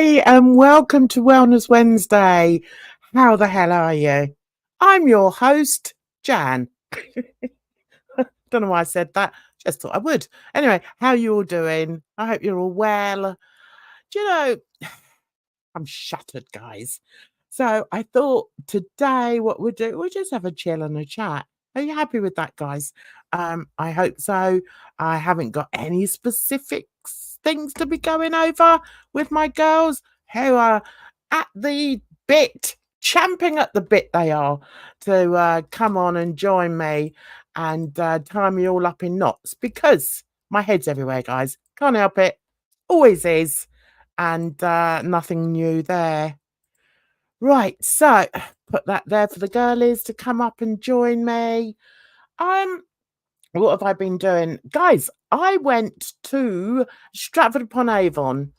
Hi, and welcome to Wellness Wednesday. How the hell are you? I'm your host, Jan. Don't know why I said that. Just thought I would. Anyway, how you all doing? I hope you're all well. Do you know, I'm shattered, guys. So I thought today what we'll just have a chill and a chat. Are you happy with that, guys? I hope so. I haven't got any specific things to be going over with my girls who are at the bit, champing at the bit they are to come on and join me and tie me all up in knots because my head's everywhere, guys. Can't help it. Always is. And nothing new there. Right, so put that there for the girlies to come up and join me. What have I been doing? Guys, I went to Stratford-upon-Avon.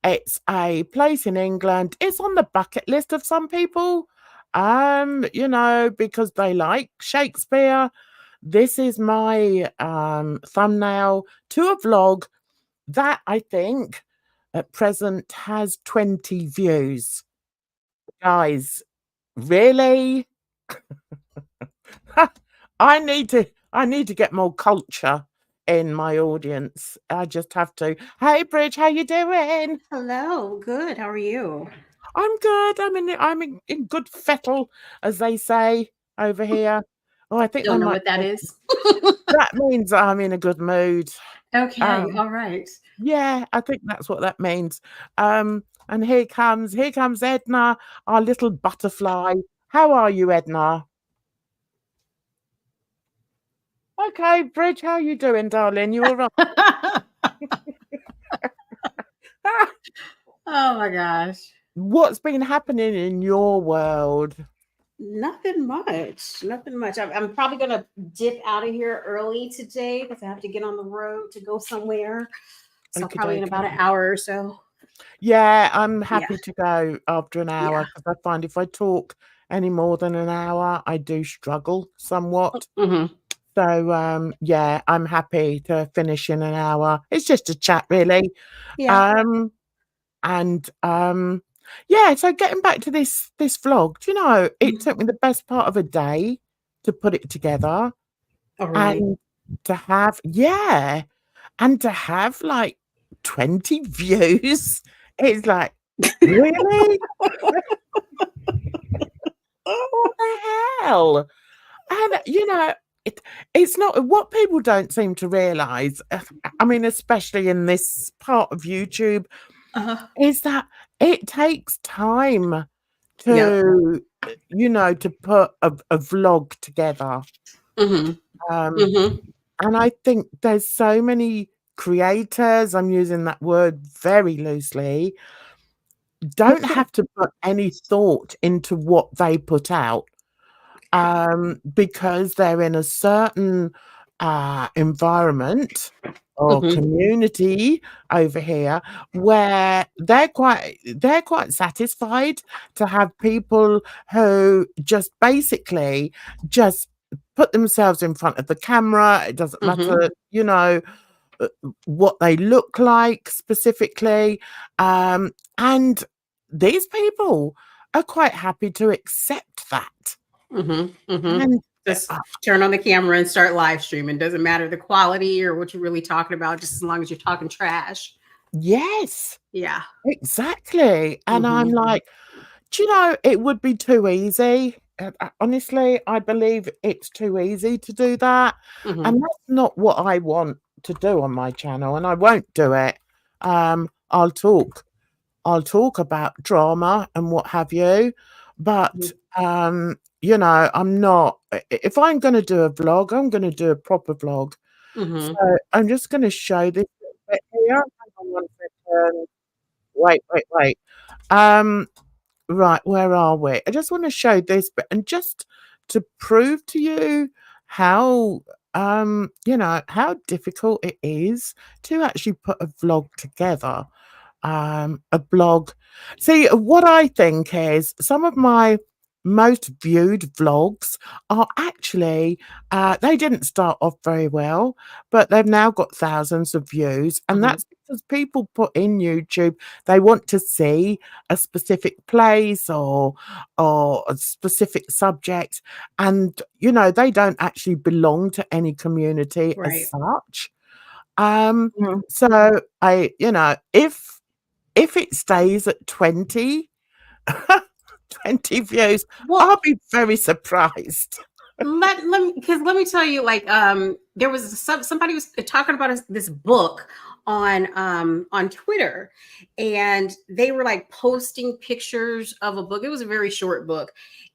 It's a place in England. It's on the bucket list of some people, because they like Shakespeare. This is my thumbnail to a vlog that I think at present has 20 views. Guys, really? I need to get more culture in my audience. I just have to. Hey, Bridge, how you doing? Hello, good. How are you? I'm good. I'm in good fettle, as they say over here. Oh, I think Don't know what that is. that means I'm in a good mood. Okay, Um, all right. yeah, I think that's what that means. And here comes Edna, our little butterfly. How are you, Edna? Okay, Bridge, how you doing, darling? You all right? Oh my gosh. What's been happening in your world? Nothing much. Nothing much. I'm probably gonna dip out of here early today because I have to get on the road to go somewhere. So Okie probably in about dokie. an hour or so. Yeah, I'm Yeah, happy to go after an yeah. hour because I find if I talk any more than an hour, I do struggle somewhat. hmm So, yeah, I'm happy to finish in an hour. It's just a chat, really. Yeah. Um, and yeah, so getting back to this vlog, do you know, it Mhm. took me the best part of a day to put it together Oh, really? and to have, yeah, and to have like 20 views. It's like, really? What the hell? And it's not what people don't seem to realize. I mean, especially in this part of YouTube, Uh-huh. is that it takes time Yep. to put a vlog together. hmm Um, hmm and I think there's so many creators, I'm using that word very loosely, don't have to put any thought into what they put out, because they're in a certain environment or hmm community over here where they're quite satisfied to have people who just basically just put themselves in front of the camera. It doesn't hmm matter, uh, what they look like specifically, and these people are quite happy to accept that. hmm hmm And Just turn on the camera and start live streaming. Doesn't matter the quality or what you're really talking about, just as long as you're talking trash. yes, Yeah. exactly. And I'm hmm like, do you know, it would be too easy. Honestly, I believe it's too easy to do that. hmm And that's not what I want to do on my channel, and I won't do it. Um, I'll talk I'll talk about drama and what have you, but, I'm not if I'm gonna do a vlog, I'm gonna do a proper vlog. hmm So, I'm just gonna show this little bit here. Hang on one second. Wait, wait, wait. Um, right, where are we? I just wanna show this bit and just to prove to you how, how difficult it is to actually put a vlog together, a blog. See, what I think is some of my most viewed vlogs are actually, they didn't start off very well, but they've now got thousands of views. And hmm that's because people put in YouTube, they want to see a specific place or a specific subject, and, they don't actually belong to any community as Right. such. Um, Mhm. so if it stays at 20 20 views, Well, I'll be very surprised. let me tell you, like, there was somebody was talking about this book on Twitter, and they were like posting pictures of a book. It was a very short book,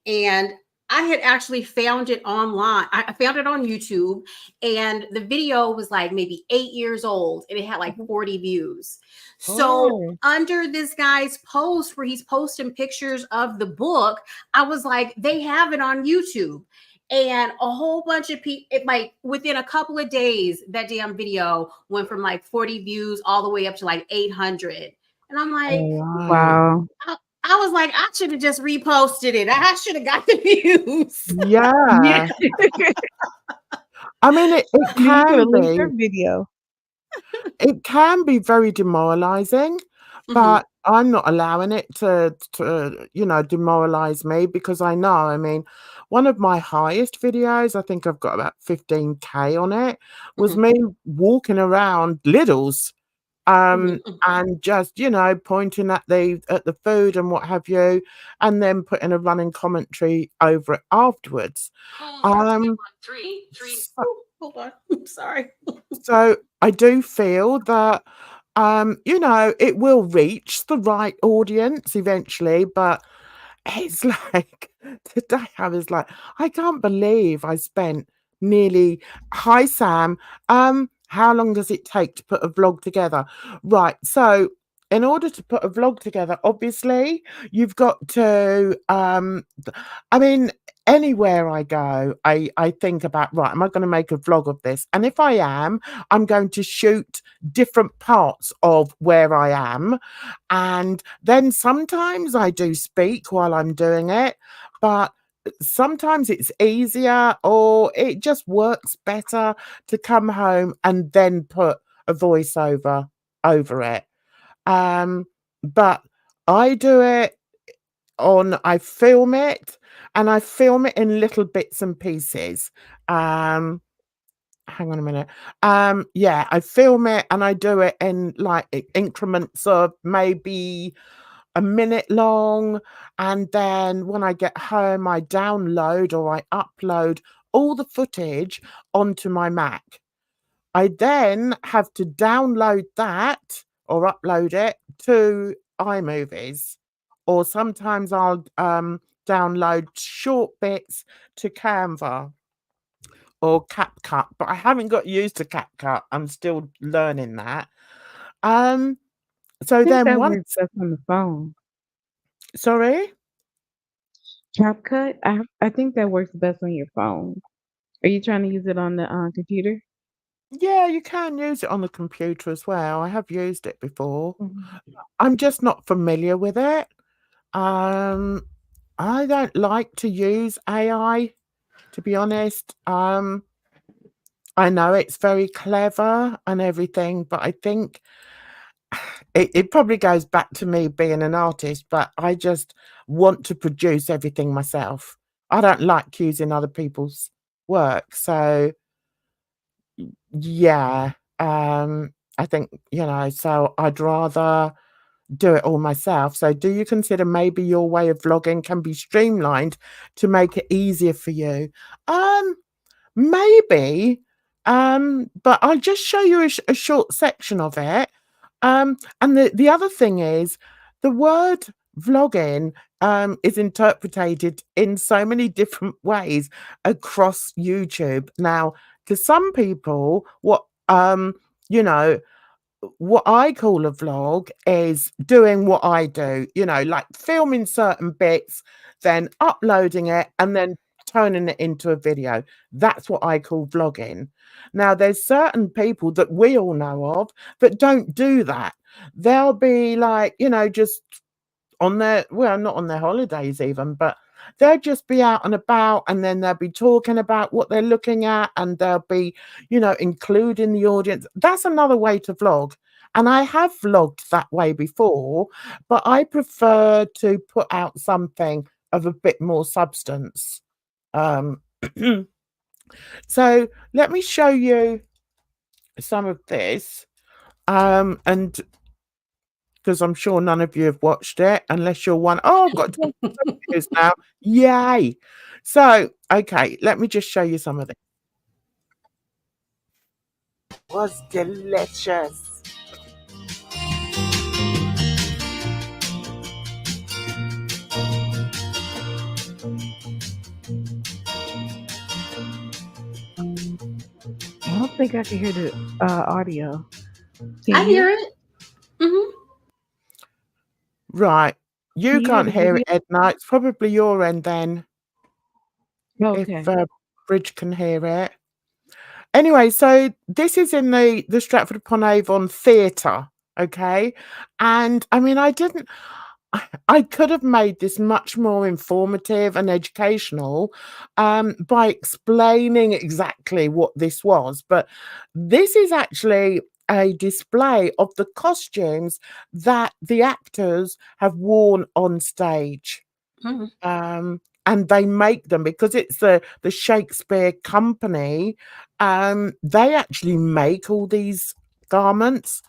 and I had actually found it online. I found it on YouTube, and the video was like maybe 8 years old, and it had like Mhm. 40 views. So Oh, under this guy's post where he's posting pictures of the book, I was like, they have it on YouTube. And a whole bunch of people, it like within a couple of days, that damn video went from like 40 views all the way up to like 800. And I'm like, right. Wow. I was like, I should have just reposted it. I should have got the views. Yeah. Yeah. I mean, it And then you could have can linked be. your video. It can be very demoralizing, Mhm, but I'm not allowing it to demoralize me because I know, I mean, one of my highest videos, I think I've got about 15K on it, was mhm, me walking around Lidl's, mhm, mhm. and just, pointing at the food and what have you, and then putting a running commentary over it afterwards. Um, so Ooh, hold on. I'm sorry. So I do feel that, it will reach the right audience eventually, but it's like today I was like, I can't believe I spent nearly, hi Sam, how long does it take to put a vlog together? Right. So in order to put a vlog together, obviously you've got to, I mean, anywhere I go, I think about, right, am I going to make a vlog of this? And if I am, I'm going to shoot different parts of where I am. And then sometimes I do speak while I'm doing it, but sometimes it's easier or it just works better to come home and then put a voiceover over it. Um, but I do it I film it and I film it in little bits and pieces. Um, Hang on a minute. Yeah, I film it and I do it in like increments of maybe a minute long. And then when I get home, I download or I upload all the footage onto my Mac. I then have to download that or upload it to iMovies, or sometimes I'll download short bits to Canva or CapCut, but I haven't got used to CapCut. I'm still learning that. Um, I so think then that works once, best on the phone. sorry, CapCut, I think that works best on your phone. Are you trying to use it on the computer? yeah, you can use it on the computer as well. I have used it before. Mhm. I'm just not familiar with it. Um, I don't like to use AI, to be honest. I know it's very clever and everything, but I think it probably goes back to me being an artist, but I just want to produce everything myself. I don't like using other people's work. So yeah, I think, so I'd rather do it all myself. So do you consider maybe your way of vlogging can be streamlined to make it easier for you? Um, Maybe, but I'll just show you a short section of it. And the other thing is the word vlogging is interpreted in so many different ways across YouTube. Now, to some people, you know, what I call a vlog is doing what I do, like filming certain bits, then uploading it, and then turning it into a video. That's what I call vlogging. Now, there's certain people that we all know of that don't do that. They'll be like, just on their, well, not on their holidays even, but they'll just be out and about and then they'll be talking about what they're looking at and they'll be, including the audience. That's another way to vlog. And I have vlogged that way before, but I prefer to put out something of a bit more substance. Um, so let me show you some of this. And because I'm sure none of you have watched it, unless you're one. Oh, I've got 20 views now. Yay. So, okay, let me just show you some of it. It was delicious. I don't think I can hear the audio. Can I you hear it. Hmm. Right. You Can you hear can't the hear it, video? Edna. It's probably your end then, if Okay. Bridget can hear it. Anyway, so this is in the Stratford upon Avon Theatre, okay? And I mean, I could have made this much more informative and educational by explaining exactly what this was, but this is actually a display of the costumes that the actors have worn on stage. Hmm. And they make them because it's the Shakespeare Company. They actually make all these garments.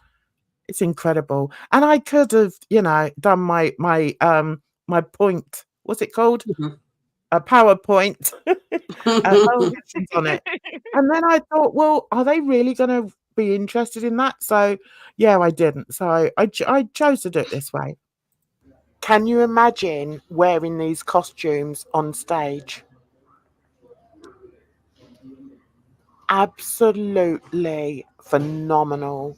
It's incredible. And I could have, done my point. What's it called? A PowerPoint Oh. presentations on it. And then I thought, well, are they really going to be interested in that? So yeah, I didn't. So I chose to do it this way. Can you imagine wearing these costumes on stage? Absolutely phenomenal.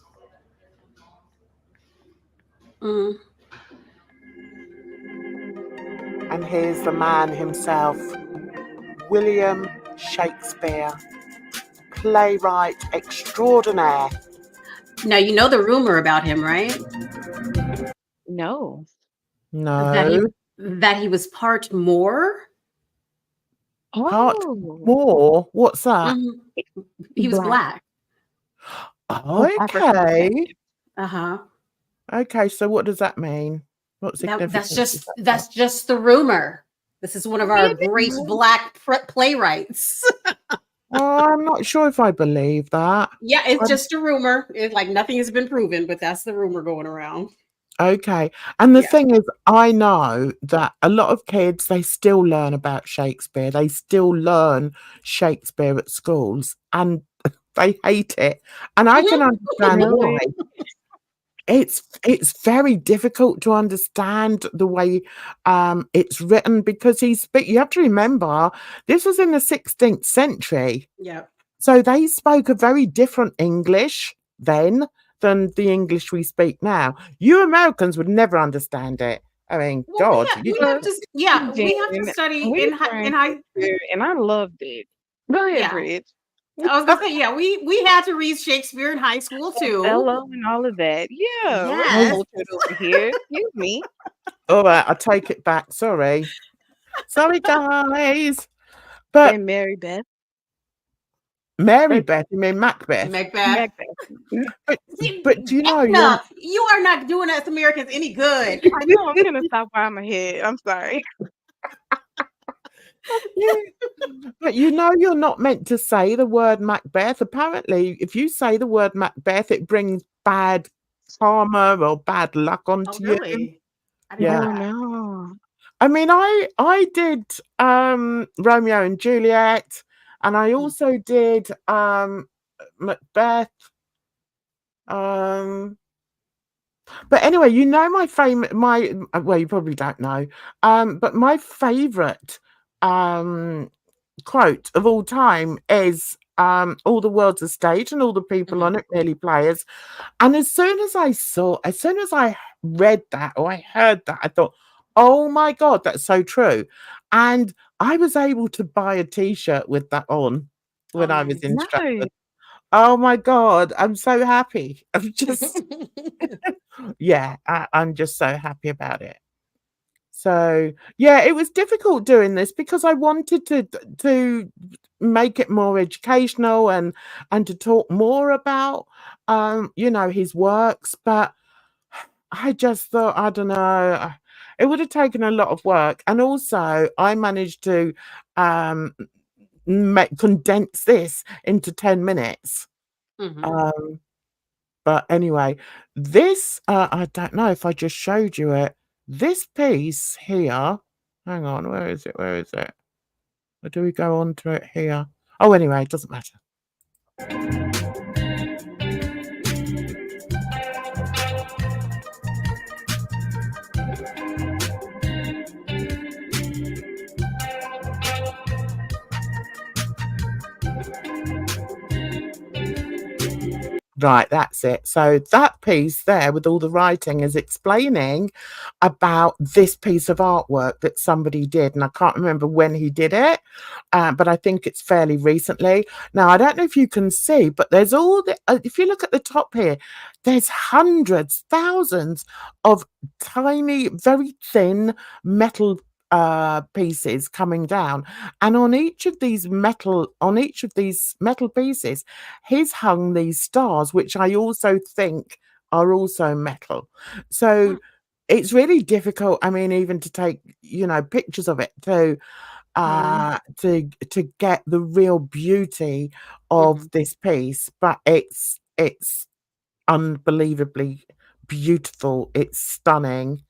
Mm. And here's the man himself, William Shakespeare, playwright extraordinaire. Now you know the rumor about him, right? No. That he No, that he was part Moor. part Oh. more. What's that? Mhm. He was Black. black. Of African Okay. descent. Uh-huh. Okay, so what does that mean? What That's significance does just that have? that's just the rumor. This is one of our great Really? black playwrights. Oh, I'm not sure if I believe that. Yeah, it's Um, just a rumor. It's like nothing has been proven, but that's the rumor going around. Okay. And the Yeah. thing is, I know that a lot of kids, they still learn about Shakespeare. They still learn Shakespeare at schools and they hate it. And I can understand why. Really? It's very difficult to understand the way it's written because you have to remember this was in the 16th century. Yeah. So they spoke a very different English then than the English we speak now. You Americans would never understand it. I mean, Well, God, you Uh, we have to Jen, study we in learned high. Shakespeare, and I loved it. Go ahead, Yeah, Bridge. I was gonna say, yeah, we had to read Shakespeare in high school too. Othello and all of that. Yeah, we're Yes. cultured over here. Excuse me. all right, I take it back. Sorry. Sorry, guys. But And Mary Beth. Mary But Beth, you mean Macbeth? Macbeth. Macbeth. But See, but do you know Edna, you are not doing us Americans any good. I know I'm gonna stop while I'm ahead. I'm sorry. but you're not meant to say the word Macbeth. Apparently, if you say the word Macbeth, it brings bad karma or bad luck Oh, onto you. really? I didn't know Yeah. Oh that. no. I mean, I did Romeo and Juliet, and I also did Macbeth. Um, but anyway, well, you probably don't know, but my favorite quote of all time is all the world's a stage and all the people on Mhm. it merely players. And as soon as I read that or I heard that, I thought, oh my God, that's so true. And I was able to buy a t-shirt with that on Oh, when I was in nice. Stratford. Nice. Oh my God, I'm so happy. I'm just, yeah, I'm just so happy about it. So yeah, it was difficult doing this because I wanted to make it more educational and to talk more about his works, but I just thought, I don't know, it would have taken a lot of work. And also I managed to um condense this into 10 minutes. Mhm. Um but anyway, this, I don't know if I just showed you it. This piece here, hang on, where is it? Where is it? Or do we go on to it here? Oh, anyway, it doesn't matter. Right, that's it. So that piece there with all the writing is explaining about this piece of artwork that somebody did, and I can't remember when he did it, but I think it's fairly recently. Now, I don't know if you can see, but there's all the if you look at the top here, there's hundreds, thousands of tiny, very thin metal pieces coming down, and on each of these metal pieces he's hung these stars, which I also think are also metal. So Mm. it's really difficult, I mean, even to take, pictures of it Mhm. to get the real beauty of Mhm. this piece, but it's unbelievably beautiful. It's stunning.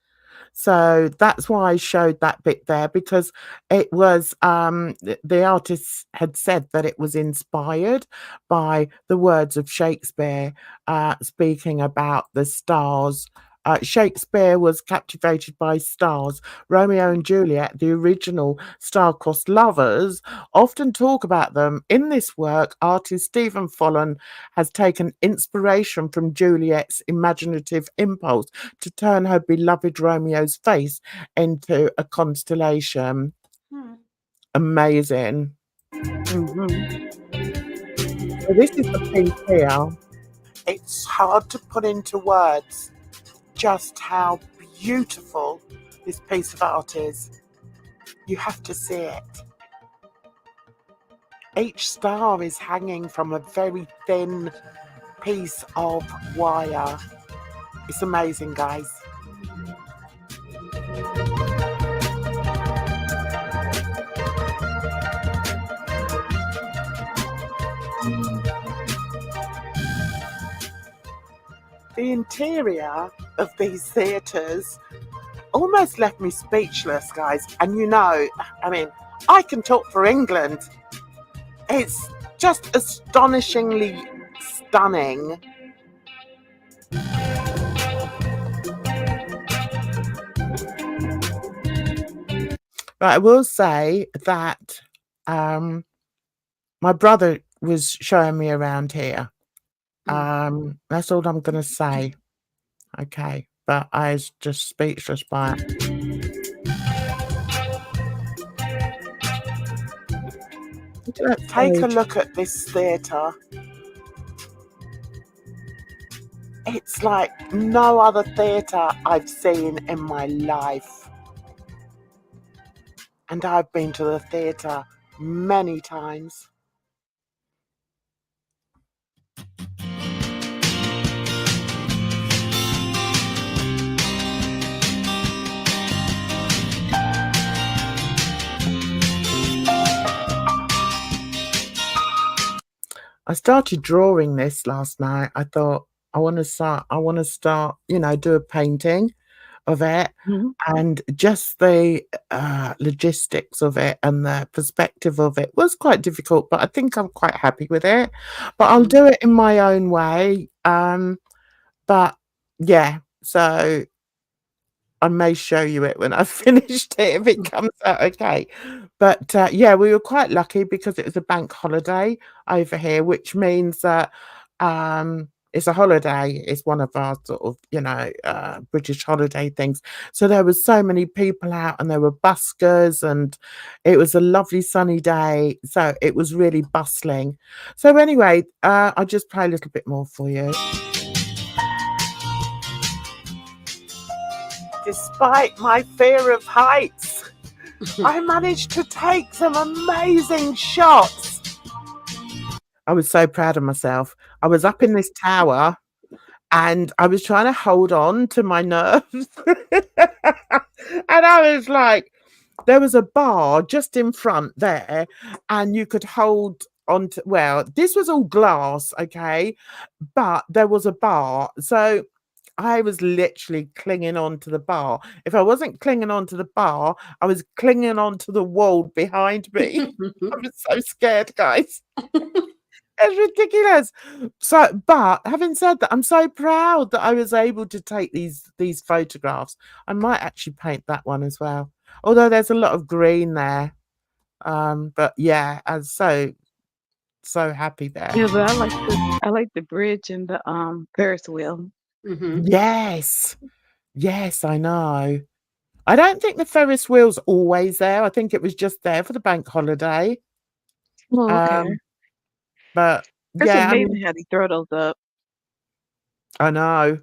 So that's why I showed that bit there, because it was the artist had said that it was inspired by the words of Shakespeare, speaking about the stars. Shakespeare was captivated by stars. Romeo and Juliet, the original star-crossed lovers, often talk about them. In this work, artist Stephen Follen has taken inspiration from Juliet's imaginative impulse to turn her beloved Romeo's face into a constellation. Hmm. Amazing. Mhm. So this is the piece here. It's hard to put into words just how beautiful this piece of art is. You have to see it. Each star is hanging from a very thin piece of wire. It's amazing, guys. The interior of these theatres almost left me speechless, guys. And I mean, I can talk for England. It's just astonishingly stunning. But I will say that my brother was showing me around here. Mm. That's all I'm going to say. Okay. But I was just speechless by it. Take a look at this theatre. It's like no other theatre I've seen in my life. And I've been to the theatre many times. I started drawing this last night. I thought I want to start, do a painting of it, Mhm. and just the logistics of it and the perspective of it was quite difficult, but I think I'm quite happy with it. But I'll Mhm. do it in my own way. But yeah, so I may show you it when I've finished it if it comes out okay. But yeah, we were quite lucky because it was a bank holiday over here, which means that it's a holiday. It's one of our sort of, British holiday things. So there was so many people out, and there were buskers, and it was a lovely sunny day. So it was really bustling. So anyway, I'll just play a little bit more for you. despite my fear of heights, I managed to take some amazing shots. I was so proud of myself. I was up in this tower and I was trying to hold on to my nerves. And I was like, there was a bar just in front there, and you could hold on to, well, this was all glass, okay, but there was a bar. So I was literally clinging on to the bar. If I wasn't clinging on to the bar, I was clinging on to the wall behind me. I was so scared, guys. It's ridiculous. So, but having said that, I'm so proud that I was able to take these photographs. I might actually paint that one as well. Although there's a lot of green there. But yeah, I'm so happy there. Yeah, but I like the bridge and the Ferris wheel. Yes. Yes, I know. I don't think the Ferris wheel's always there. I think it was just there for the bank holiday. Oh, okay. But It's yeah, I mean, amazing how they throw those up. I know.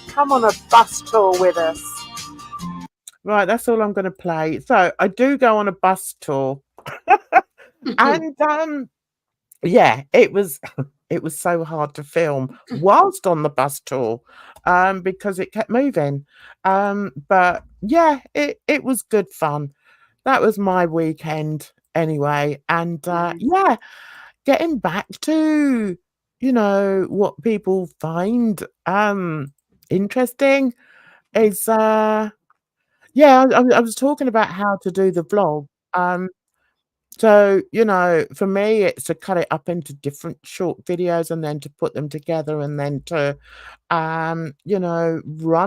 Come on a bus tour with us. Right, that's all I'm going to play. So I do go on a bus tour, and yeah, it was it was so hard to film whilst on the bus tour, because it kept moving. But yeah, it was good fun. That was my weekend anyway, and Nice. yeah, getting back to what people find interesting is yeah, I was talking about how to do the vlog. So, for me, it's to cut it up into different short videos and then to put them together and then to, run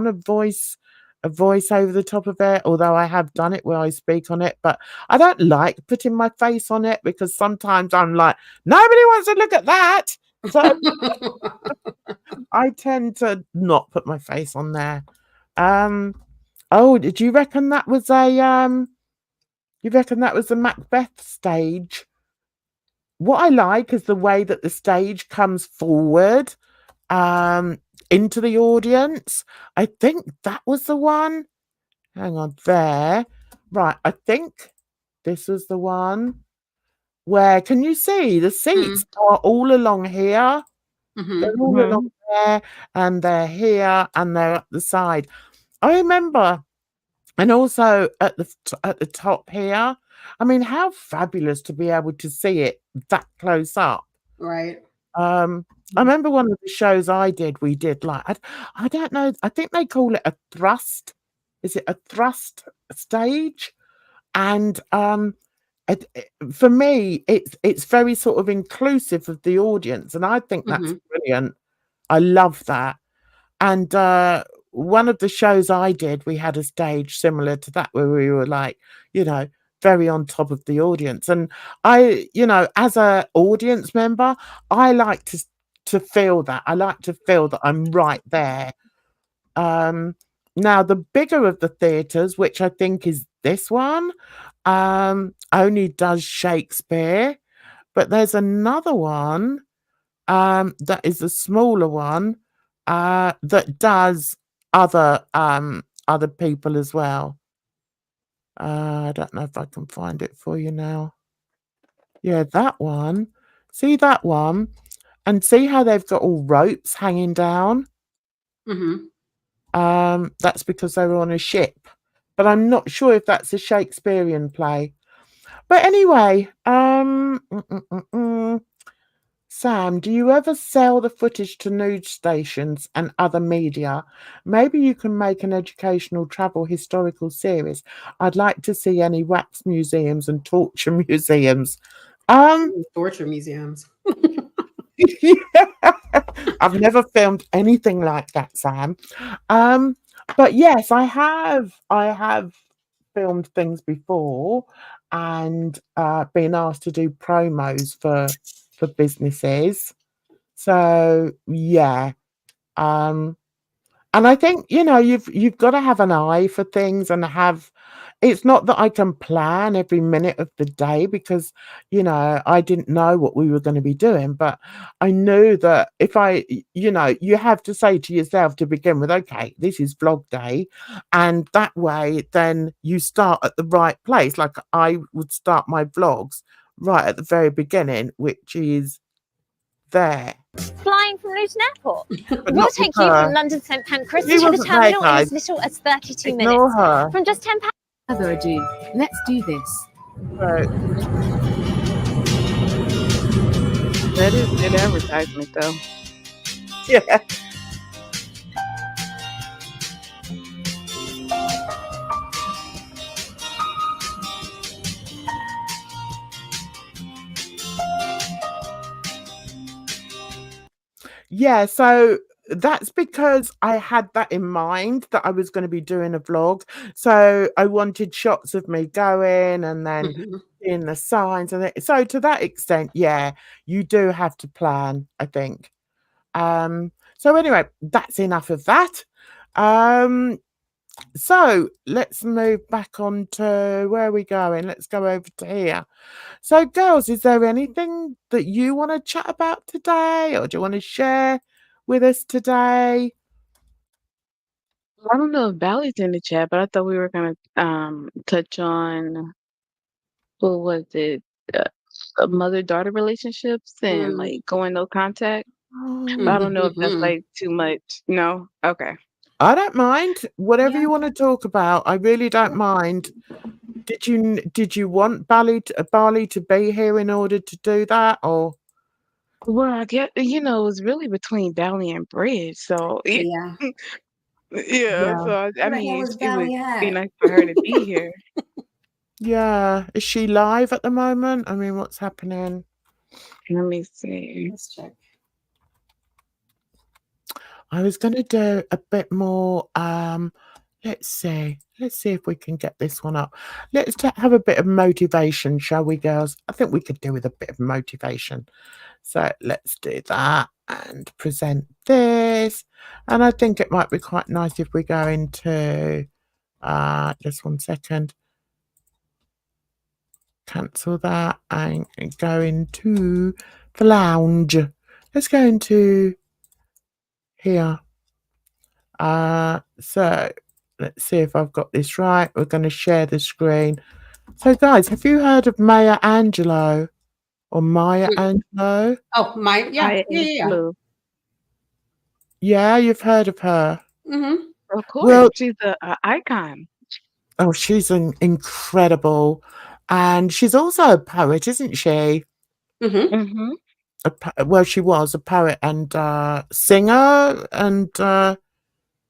a voice over the top of it. Although I have done it where I speak on it, but I don't like putting my face on it because sometimes I'm like, nobody wants to look at that. So I tend to not put my face on there. Oh, did you reckon that was you reckon that was the Macbeth stage? What I like is the way that the stage comes forward into the audience. I think that was the one. Hang on there. Right, I think this was the one where, can you see the seats are all along here? They're all along there and they're here and they're at the side. I remember. And also at the top here. I mean, how fabulous to be able to see it that close up. Right. I remember one of the shows I did, we did like, I don't know, I think they call it a thrust. Is it a thrust stage? And for me, it's very sort of inclusive of the audience, and I think that's brilliant. I love that. And one of the shows I did, we had a stage similar to that where we were like, very on top of the audience. And I, as a audience member, I like to feel that. I like to feel that I'm right there. Now the bigger of the theatres, which I think is this one, only does Shakespeare, but there's another one that is a smaller one that does other people as well. I don't know if I can find it for you now. Yeah, that one. See that one? And see how they've got all ropes hanging down? That's because they were on a ship. But I'm not sure if that's a Shakespearean play. But anyway, Sam, do you ever sell the footage to news stations and other media? Maybe you can make an educational travel historical series. I'd like to see any wax museums and torture museums. Torture museums. Yeah. I've never filmed anything like that, Sam. But yes, I have filmed things before and been asked to do promos for businesses. So yeah. And I think you've got to have an eye for things and have it's not that I can plan every minute of the day because, I didn't know what we were going to be doing, but I knew that if you have to say to yourself to begin with, okay, this is vlog day. And that way, then you start at the right place. Like I would start my vlogs right at the very beginning, which is there. Flying from Luton Airport. But We'll not with take you her. from London St Pancras She to the wasn't there, terminal in guys. as little as 32 Ignore minutes. her. From just £10. Further ado, let's do this. So, That is good advertisement, though. yeah. Yeah, so that's because I had that in mind that I was going to be doing a vlog. So I wanted shots of me going and then Mhm. in the signs so to that extent, yeah, you do have to plan, I think. So anyway, that's enough of that. So let's move back on to where are we going? Let's go over to here. So, girls, is there anything that you want to chat about today, or do you want to share with us today? I don't know if Bally's in the chat, but I thought we were gonna touch on what was it, mother-daughter relationships and Mm. like going no contact. But I Oh, don't know if that's Mhm. like too much. No? Okay. I don't mind whatever Yeah. you want to talk about. I really don't mind. Did you want Bali to be here in order to do that, or Well, I get it was really between Bally and Bridge, so Yeah. yeah, Yeah. so I Where the hell mean, is it would Valley be at? nice for her to be here. yeah, is she live at the moment? I mean, what's happening? Let me see. Let's check. I was going to do a bit more. Let's see. Let's see if we can get this one up. Let's have a bit of motivation, shall we, girls? I think we could do with a bit of motivation. So let's do that and present this. And I think it might be quite nice if we go into just 1 second. Cancel that and go into the lounge. Let's go into here. So let's see if I've got this right. We're going to share the screen. So, guys, have you heard of Maya Angelou or Maya Angelou? Oh, my, yeah. Maya Yeah. Angelou. Yeah, you've heard of her. Mm-hmm. Of course, Well, she's a icon. oh, she's incredible. And she's also a poet, isn't she? Mm-hmm. Mhm. Well, she was a poet and singer and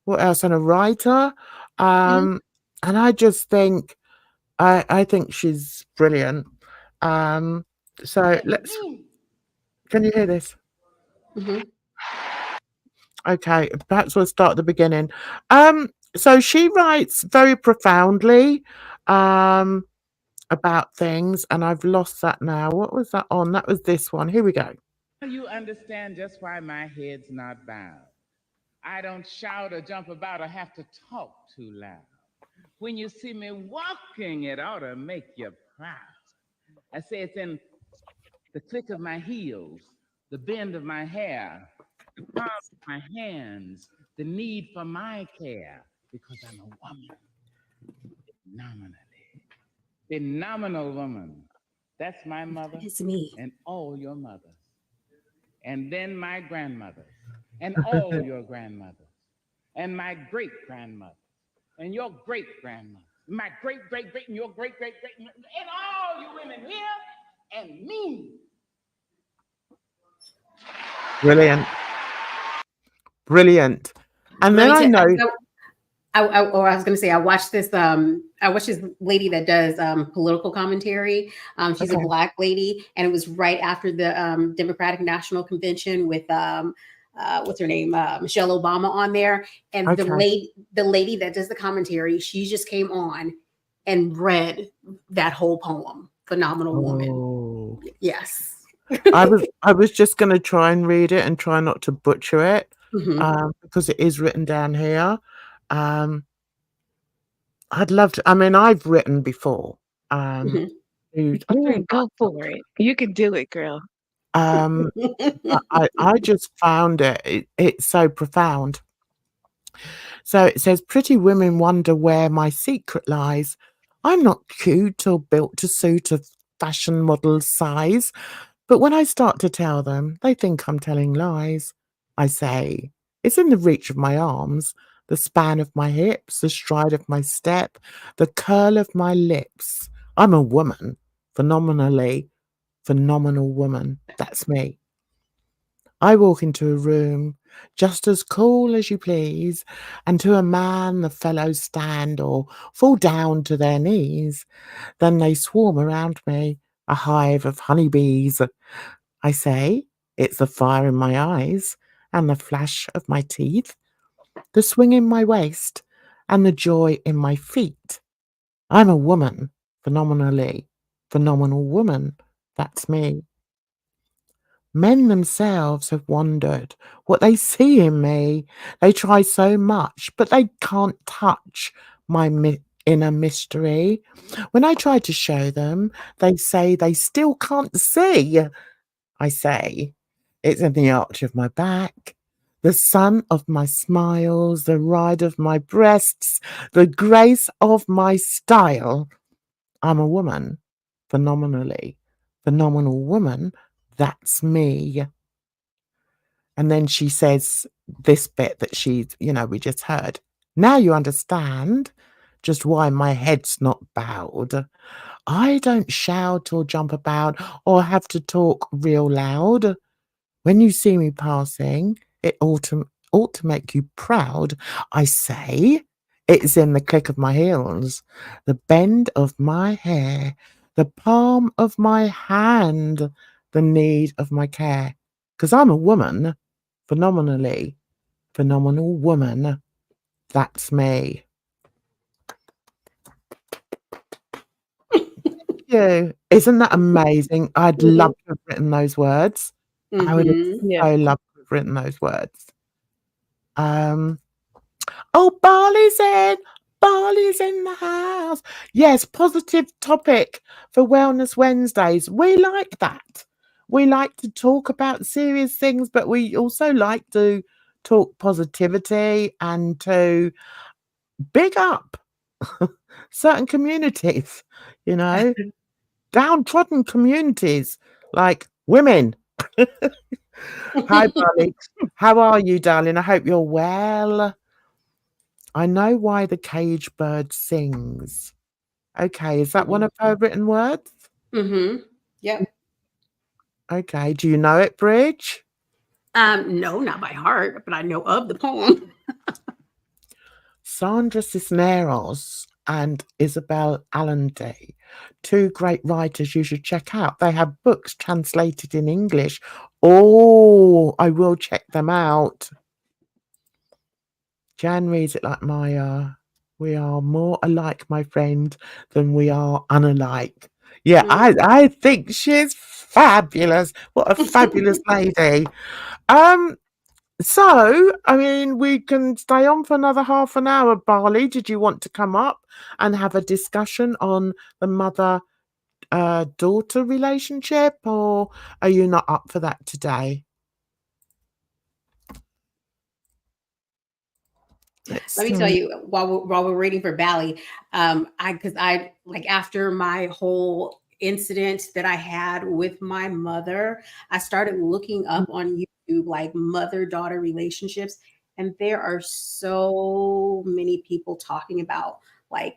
what else? And a writer. And I just think I think she's brilliant. So can you hear this? Mm-hmm. Okay, perhaps we'll start at the beginning. So she writes very profoundly about things, and I've lost that now. What was that on? That was this one. Here we go. You understand just why my head's not bowed. I don't shout or jump about or have to talk too loud. When you see me walking, it ought to make you proud. I say it's in the click of my heels, the bend of my hair, the palm of my hands, the need for my care, because I'm a woman, phenomenal woman. That's my mother It's me. and all your mothers. And then my grandmother, and all your grandmothers, and my great grandmother, and your great grandmother, my great great great, and your great great great, and all you women here, and me. Brilliant. Brilliant. And Let then me I tell. know. I was going to say, I watched this lady that does political commentary. She's a Okay. Black lady, and it was right after the Democratic National Convention with what's her name, Michelle Obama on there. And Okay. the lady that does the commentary, she just came on and read that whole poem. Phenomenal woman. Oh. Yes. I was just going to try and read it and try not to butcher it Mhm. because it is written down here. I'd love to. I mean, I've written before. Mhm. I Yeah, think go for it. You can do it, girl. um, I just found it's so profound. So it says, pretty women wonder where my secret lies. I'm not cute or built to suit a fashion model's size, but when I start to tell them, they think I'm telling lies. I say, it's in the reach of my arms, the span of my hips, the stride of my step, the curl of my lips. I'm a woman, phenomenally, phenomenal woman. That's me. I walk into a room just as cool as you please, and to a man the fellows stand or fall down to their knees. Then they swarm around me, a hive of honeybees. I say, it's the fire in my eyes, and the flash of my teeth, the swing in my waist, and the joy in my feet. I'm a woman, phenomenally, phenomenal woman. That's me. Men themselves have wondered what they see in me. They try so much, but they can't touch my inner mystery. When I try to show them, they say they still can't see. I say, it's in the arch of my back, the sun of my smiles, the ride of my breasts, the grace of my style. I'm a woman, phenomenally, phenomenal woman. That's me. And then she says this bit that we just heard. Now you understand just why my head's not bowed. I don't shout or jump about or have to talk real loud. When you see me passing, it ought to make you proud. I say, it's in the click of my heels, the bend of my hair, the palm of my hand, the need of my care. 'Cause I'm a woman, phenomenally, phenomenal woman. That's me. Yeah, isn't that amazing? I'd love to have written those words. I would have Mhm. Yeah. so loved to have written those words. Um, oh, Barley's in the house. Yes, positive topic for Wellness Wednesdays. We like that. We like to talk about serious things, but we also like to talk positivity and to big up certain communities, you know, downtrodden communities like women. Hi, Barley. How are you, darling? I hope you're well. I know why the cage bird sings. Okay, is that one of her written words? Mhm. Yep. Okay, do you know it, Bridge? No, not by heart, but I know of the poem. Sandra Cisneros and Isabel Allende, two great writers you should check out. They have books translated in English. Oh, I will check them out. Jan reads it like Maya. We are more alike, my friend, than we are unalike. Yeah, I think she's fabulous. What a fabulous lady. Um, so I mean, we can stay on for another half an hour. Barley, did you want to come up and have a discussion on the mother daughter relationship, or are you not up for that today? Let's Let me tell you, while we're waiting for Bally, I like after my whole incident that I had with my mother, I started looking up on YouTube like mother-daughter relationships, and there are so many people talking about like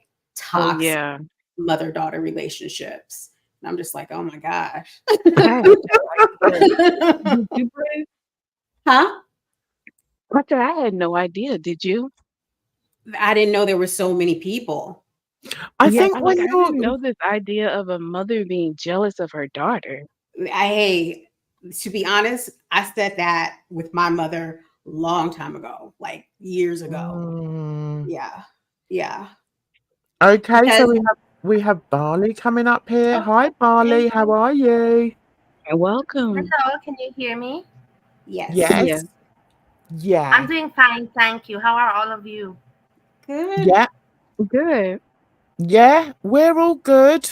Oh, toxic yeah. mother-daughter relationships. And I'm just like, oh my gosh. I had no idea. Did you, Bray? Huh? I said I had no idea. Did you? I didn't know there were so many people. I Yeah, think like when I you're didn't know this idea of a mother being jealous of her daughter. Hey, to be honest, I said that with my mother long time ago, like years ago. Mm. Yeah. Yeah. Okay, so Because we have Barley coming up here. oh, Hi, Barley. Thank How you. are you? Welcome. Hello, can you hear me? yes. Yeah. Yes. I'm Yeah. doing fine, thank you. How are all of you? Good. Yeah. Good. Yeah, we're all good.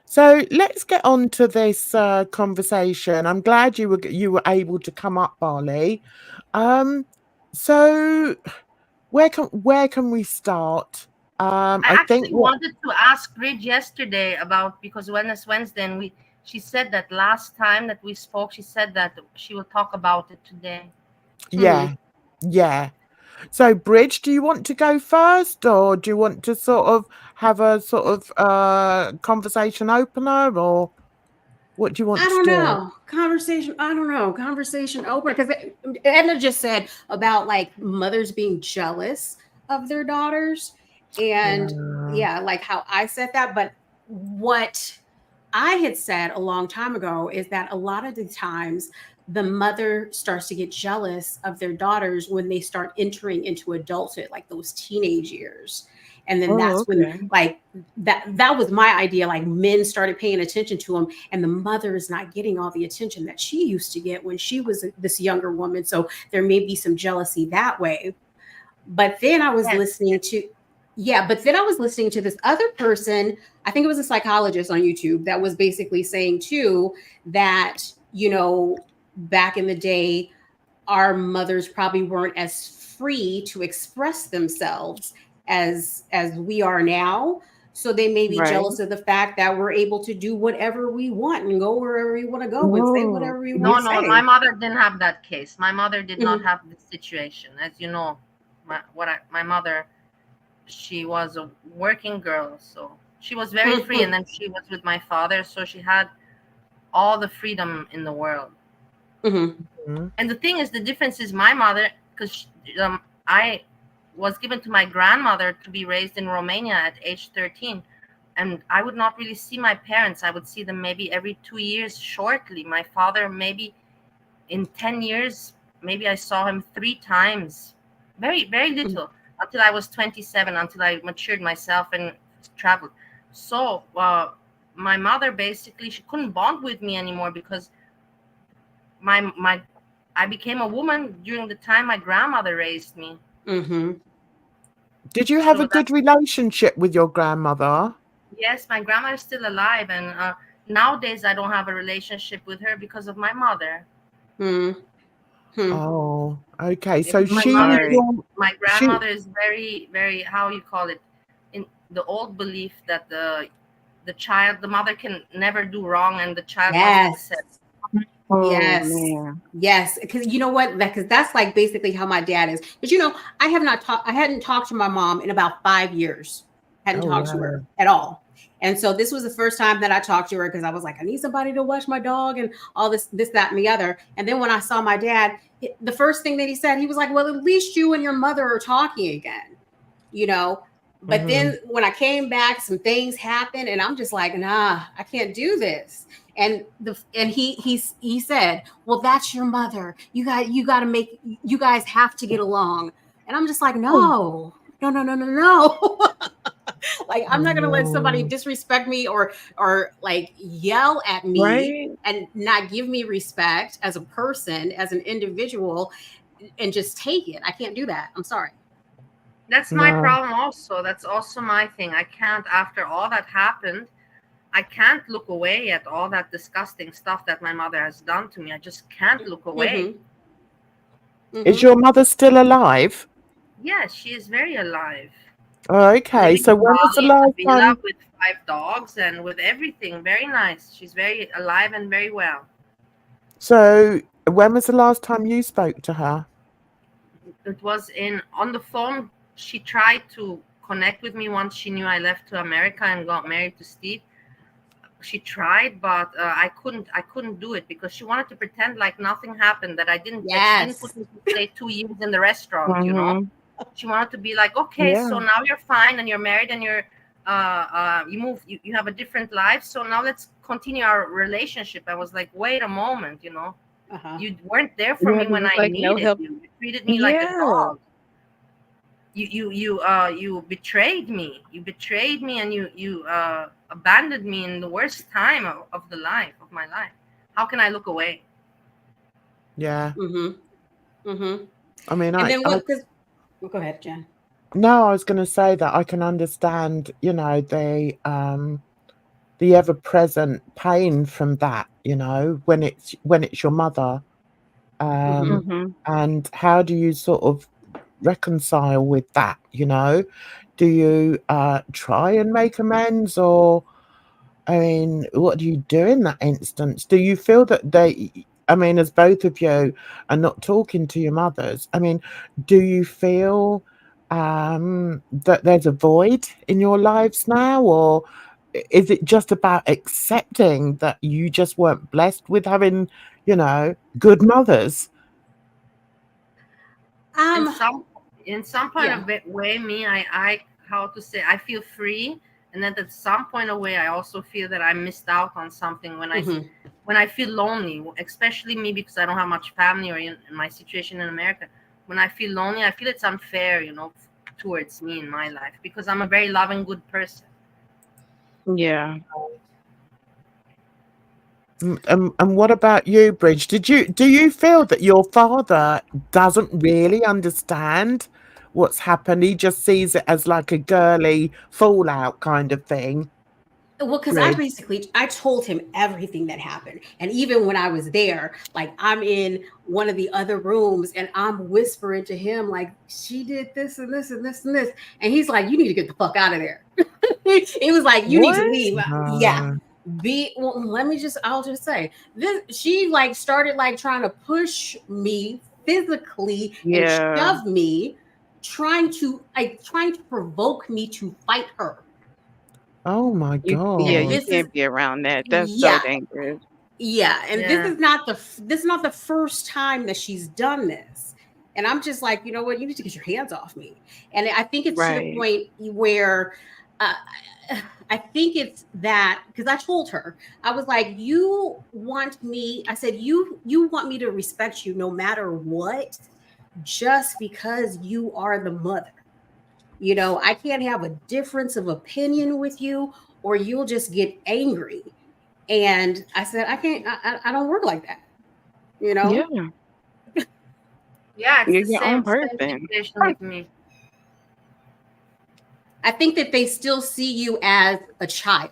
So let's get on to this conversation. I'm glad you were able to come up, Barley. So where can we start? I I think actually wanted to ask Bridge yesterday about, because when it's Wednesday and she said that last time that we spoke, she said that she will talk about it today. yeah, yeah. So Bridge, do you want to go first, or do you want to sort of have a sort of conversation opener, or what do you want I to don't do? know. Conversation. I don't know. Conversation opener, because Edna just said about like mothers being jealous of their daughters, and Yeah. yeah, like how I said that. But what I had said a long time ago is that a lot of the times the mother starts to get jealous of their daughters when they start entering into adulthood, like those teenage years. And then Oh, that's when okay. like that was my idea. Like men started paying attention to them, and the mother is not getting all the attention that she used to get when she was this younger woman. So there may be some jealousy that way. But then I was Yes. listening to, yeah, but then I was listening to this other person. I think it was a psychologist on YouTube that was basically saying too that, back in the day, our mothers probably weren't as free to express themselves as we are now. So they may be Right. jealous of the fact that we're able to do whatever we want and go wherever we want to go and say Oh, whatever we want No, to yeah. no, my say. mother didn't have that case. My mother did not Mhm. have this situation. As you know, my mother, she was a working girl, so she was very free, and Mhm. then she was with my father, so she had all the freedom in the world. Mhm. Mhm. And the thing is, the difference is my mother, because I was given to my grandmother to be raised in Romania at age 13. And I would not really see my parents. I would see them maybe every 2 years shortly. My father, maybe in 10 years, maybe I saw him 3 times. Very, very little, until I was 27, until I matured myself and traveled. So my mother, basically, she couldn't bond with me anymore, because my I became a woman during the time my grandmother raised me. Mhm. Did you have a So that, good relationship with your grandmother? yes, my grandma is still alive, and nowadays I don't have a relationship with her because of my mother. Mhm. Mhm. Oh, okay. Yeah, So my she was mother, Right. your my she grandmother is very, very, how you call it, in the old belief that the mother can never do wrong, and the child must Yes. accept. Oh, Yes. man. Yes. Because you know what? Because that's like basically how my dad is. But I hadn't talked to my mom in about 5 years. Hadn't Oh talked to wow. her at all. And so this was the first time that I talked to her, because I was like, I need somebody to watch my dog and all this, that, and the other. And then when I saw my dad, the first thing that he said, he was like, well, at least you and your mother are talking again, you know. But Mhm. then when I came back, some things happened, and I'm just like, nah, I can't do this. And he said, well, that's your mother. You guys have to get along. And I'm just like, Oh, no, no, no, no, no, no. Like, I'm not gonna let somebody Oh, disrespect me or like yell at me right? and not give me respect as a person, as an individual, and just take it. I can't do that. I'm sorry. That's my no. problem also. That's also my thing. I can't, after all that happened, I can't look away at all that disgusting stuff that my mother has done to me. I just can't look away. Mm-hmm. Is Mm-hmm. your mother still alive? Yes, she is very alive, Oh, okay. living So in when was the Bali in a last villa time? with 5 dogs and with everything. Very nice. She's very alive and very well. So when was the last time you spoke to her? It was on the phone. She tried to connect with me once she knew I left to America and got married to Steve. She tried, but I couldn't do it, because she wanted to pretend like nothing happened, that she didn't Yes. put me to stay 2 years in the restaurant. Mm-hmm. She wanted to be like, okay, Yeah. so now you're fine and you're married and you have a different life, so now let's continue our relationship. I was like, wait a moment. Uh-huh. You weren't there for Yeah, me 'cause when it's I like no needed help. you. You treated me like a Yeah. dog. You betrayed me. You betrayed me, and you abandoned me in the worst time of my life. How can I look away? Yeah. Mm-hmm. Mm-hmm. I mean, And I, then I what? Because, well, go ahead, Jen. No, I was going to say that I can understand, the ever-present pain from that, when it's your mother. Mhm. Mm-hmm. And how do you sort of reconcile with that, Do you try and make amends, or I mean, what do you do in that instance? Do you feel that as both of you are not talking to your mothers, do you feel that there's a void in your lives now, or is it just about accepting that you just weren't blessed with having, good mothers? in Um, some in some point yeah. of way, me, I how to say, I feel free, and then at some point of way I also feel that I missed out on something Mhm. when I feel lonely, especially me, because I don't have much family, or in my situation in America. When I feel lonely, I feel it's unfair, towards me in my life, because I'm a very loving, good person. Yeah. And what about you, Bridge? Do you feel that your father doesn't really understand what's happened? He just sees it as like a girly fallout kind of thing, Well, because Bridge? I told him everything that happened. And even when I was there, like I'm in one of the other rooms and I'm whispering to him, like, she did this and this and this and this. And he's like, you need to get the fuck out of there. It was like, you need to What? leave. Yeah. Uh, Well, I'll just say this. She like started like trying to push me physically and Yeah. shove me, trying to provoke me to fight her. oh my And You God. this is, can't be around that. That's so yeah, dangerous. yeah, and Yeah. this is not the first time that she's done this. And I'm just like, you know what? You need to get your hands off me. And I think it's to the Right. point where uh, I think it's that because I told her, I was like, you want me, I said, you want me to respect you no matter what, just because you are the mother. I can't have a difference of opinion with you, or you'll just get angry. And I said, I can't, I don't work like that, you know? Yeah. Yeah, it's You're the your own same person. situation with me. I think that they still see you as a child.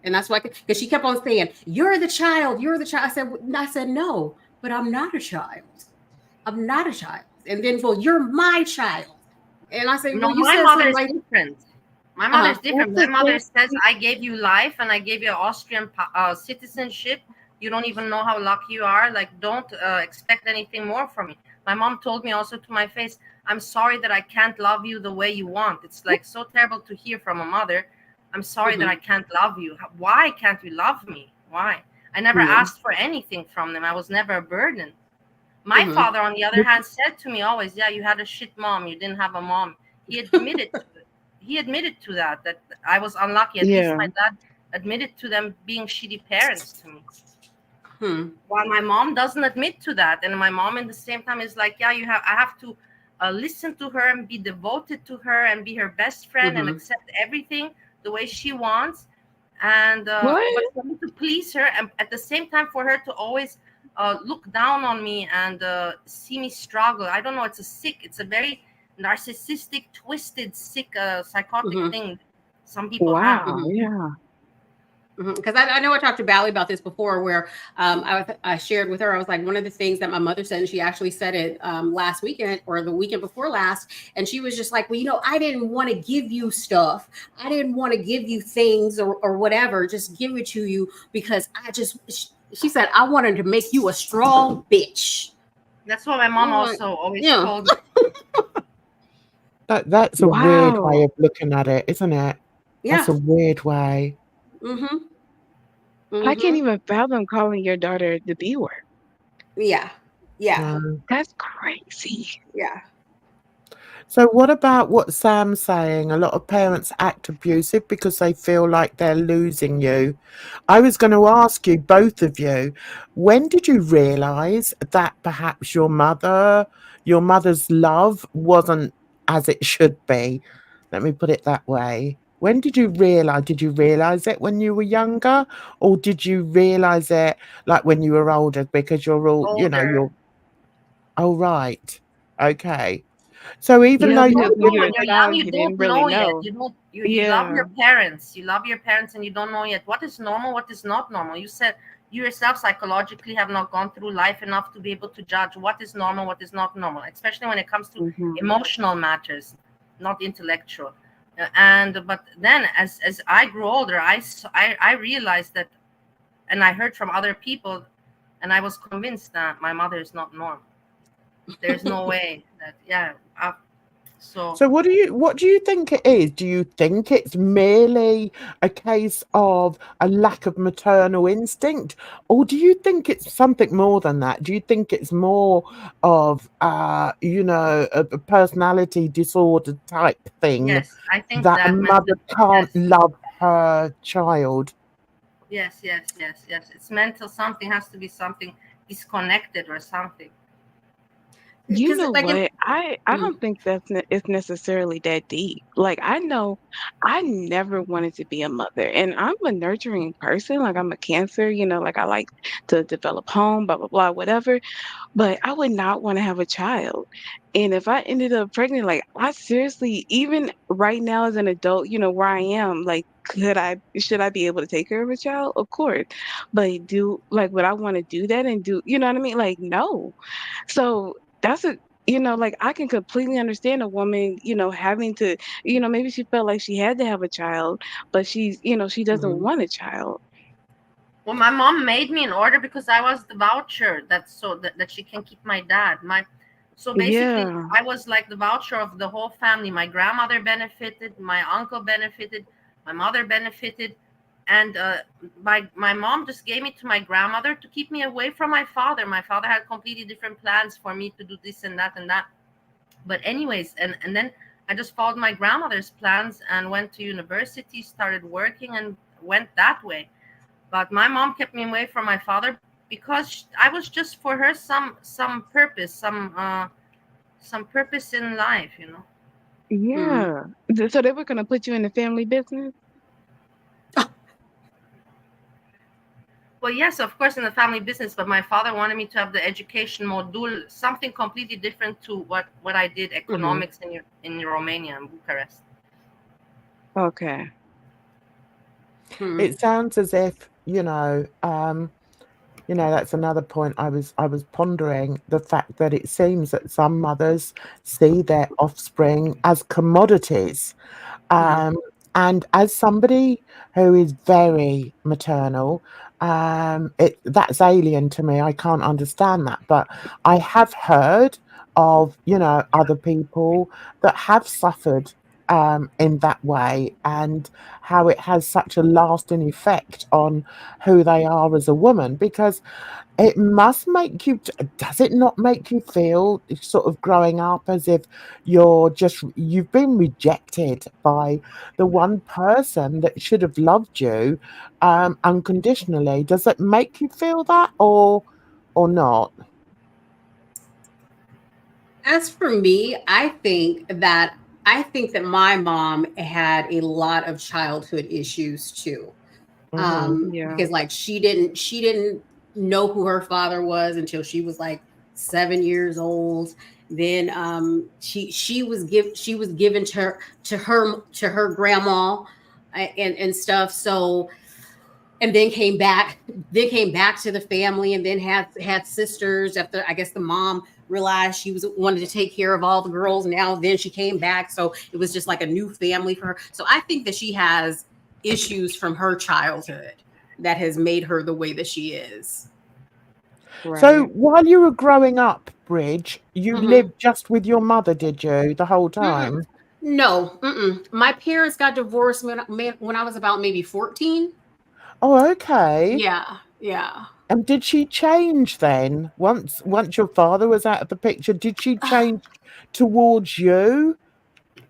And that's why, because she kept on saying, you're the child, you're the child. I said, no, but I'm not a child. I'm not a child. And then, well, you're my child. And I said, No, well, you my said mother something is like, different. My mother uh-huh. is different. That's My the mother says, thing. I gave you life and I gave you Austrian citizenship. You don't even know how lucky you are. Like, don't expect anything more from me. My mom told me also to my face, I'm sorry that I can't love you the way you want. It's like so terrible to hear from a mother. I'm sorry that I can't love you. Why can't you love me? Why? I never Yeah. asked for anything from them. I was never a burden. My Mm-hmm. father, on the other hand, said to me always, yeah, you had a shit mom. You didn't have a mom. He admitted to it. He admitted to that I was unlucky. At least Yeah. my dad admitted to them being shitty parents to me. Hmm. While my mom doesn't admit to that. And my mom at the same time is like, yeah, I have to listen to her and be devoted to her and be her best friend and Mm-hmm. accept everything the way she wants. And but What? for me to please her, and at the same time for her to always look down on me and see me struggle. I don't know. It's a very narcissistic, twisted, sick, psychotic Mm-hmm. thing some people have. Wow. Mm-hmm. Yeah. Because I know I talked to Bally about this before, where I shared with her. I was like, one of the things that my mother said, and she actually said it last weekend or the weekend before last, and she was just like, well, I didn't want to give you stuff, I didn't want to give you things or whatever, just give it to you because she said I wanted to make you a strong bitch. That's what my I'm mom like, also always yeah, told me. That's a weird way Wow. of looking at it, isn't it? That's yeah, a weird way. mm-hmm, I can't mm-hmm, even fathom calling your daughter the B word. yeah, yeah, No. That's crazy. yeah. So what about what Sam's saying? A lot of parents act abusive because they feel like they're losing you. I was going to ask you, both of you, when did you realize that perhaps your mother's love wasn't as it should be? Let me put it that way. When did you realize? Did you realize it when you were younger, or did you realize it like when you were older? Because you're all, Older. you're, oh, right. Okay. So even Yeah, though You you because don't when know you're when a you're live, young. child, You you don't didn't really know yet. know. You don't. You love Yeah. your parents. You love your parents, and you don't know yet what is normal, what is not normal. You said you yourself psychologically have not gone through life enough to be able to judge what is normal, what is not normal, especially when it comes to Hmm. emotional matters, not intellectual. And but then, as I grew older, I realized that, and I heard from other people, and I was convinced that my mother is not normal. There's no way that, yeah. So so what do you think it is? Do you think it's merely a case of a lack of maternal instinct, or do you think it's something more than that? Do you think it's more of a personality disorder type thing yes, I think that a that mother mental. can't Yes, love her child? yes. It's mental. Something has to be something disconnected or something. You Because know like what? I mm, don't think it's necessarily that deep. Like I know I never wanted to be a mother, and I'm a nurturing person. Like I'm a Cancer, like I like to develop home, blah blah blah, whatever. But I would not want to have a child. And if I ended up pregnant, like I seriously, even right now as an adult, where I am, like should I be able to take care of a child? Of course. But would I want to do that and do, you know what I mean? Like, no. So that's like I can completely understand a woman, having to, maybe she felt like she had to have a child, but she doesn't mhm. want a child. Well, my mom made me an order because I was the voucher. That's so that she can keep my dad. So basically, Yeah. I was like the voucher of the whole family. My grandmother benefited, my uncle benefited, my mother benefited, and my mom just gave me to my grandmother to keep me away from my father. My father had completely different plans for me to do this and that and that. But anyways, and then I just followed my grandmother's plans and went to university, started working, and went that way. But my mom kept me away from my father because I was just for her some purpose, some purpose in life. Mm. Yeah. So they were gonna put you in the family business? Well, yes, of course, in the family business, but my father wanted me to have the education module, something completely different to what I did, Mhm. economics in Romania, in Bucharest. Okay. Hmm. It sounds as if, that's another point I was pondering, the fact that it seems that some mothers see their offspring as commodities. Mhm. Um, and as somebody who is very maternal, that's alien to me. I can't understand that. But I have heard of, other people that have suffered in that way, and how it has such a lasting effect on who they are as a woman, because it must make you, does it not make you feel sort of growing up as if you've been rejected by the one person that should have loved you unconditionally? Does it make you feel that, or not? As for me, I think that my mom had a lot of childhood issues too. Hmm. Yeah. Because like she didn't know who her father was until she was like 7 years old. Then she was given to her grandma, and stuff. So, and then came back to the family, and then had sisters. After, I guess, the mom realized she wanted to take care of all the girls now, then she came back, so it was just like a new family for her. So I think that she has issues from her childhood that has made her the way that she is. So Right. while you were growing up, Bridge, you Hmm. lived just with your mother, did you, the whole Mm-mm. time? No, my parents got divorced when I was about maybe 14. Oh, okay. Yeah, yeah. And did she change then? Once your father was out of the picture, did she change towards you?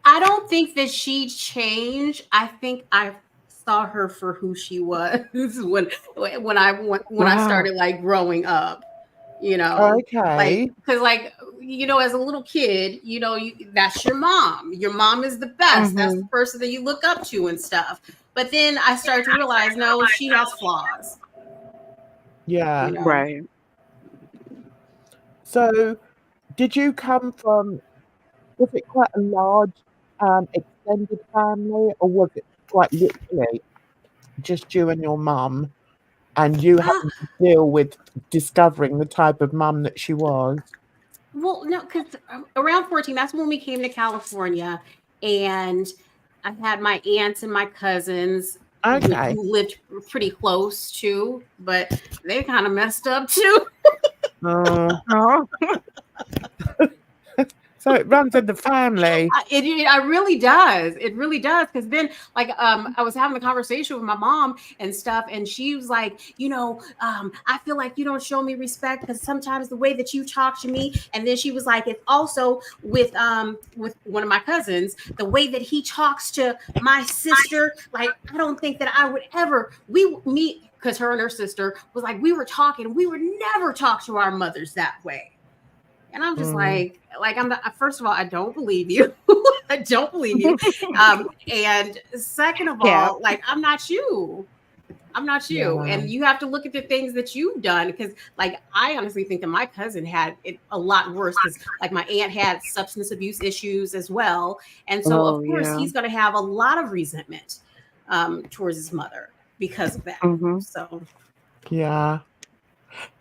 I don't think that she changed. I think I saw her for who she was when I Wow. started like growing up. Like, Okay. because like, as a little kid, that's your mom. Your mom is the best. That's the Hmm. person that you look up to and stuff. But then I started to realize, no, she has flaws. You Yeah. know. Right. So did you come from Was it quite a large, extended family, or was it quite literally just you and your mum, and you Ah, having to deal with discovering the type of mum that she was? well, no, because around 14, that's when we came to California, and I had my aunts and my cousins, which Okay. who lived pretty close too, but they kind of messed up too. Oh, Oh, so it runs in the family. I really does. It really does. Because then, like, I was having a conversation with my mom and stuff, and she was like, I feel like you don't show me respect because sometimes the way that you talk to me, and then she was like, it's also with one of my cousins, the way that he talks to my sister. Like, I don't think that I would ever we meet because her and her sister was like, we were talking, we would never talk to our mothers that way. And I'm just Mm, like I'm not, first of all, I don't believe you. I don't believe you. And second of yeah. all, like I'm not you. I'm not you. yeah. And you have to look at the things that you've done because, like, I honestly think that my cousin had it a lot worse because, like, my aunt had substance abuse issues as well. And so, of Oh, course, yeah. he's going to have a lot of resentment towards his mother because of that. Mm-hmm. So, Yeah.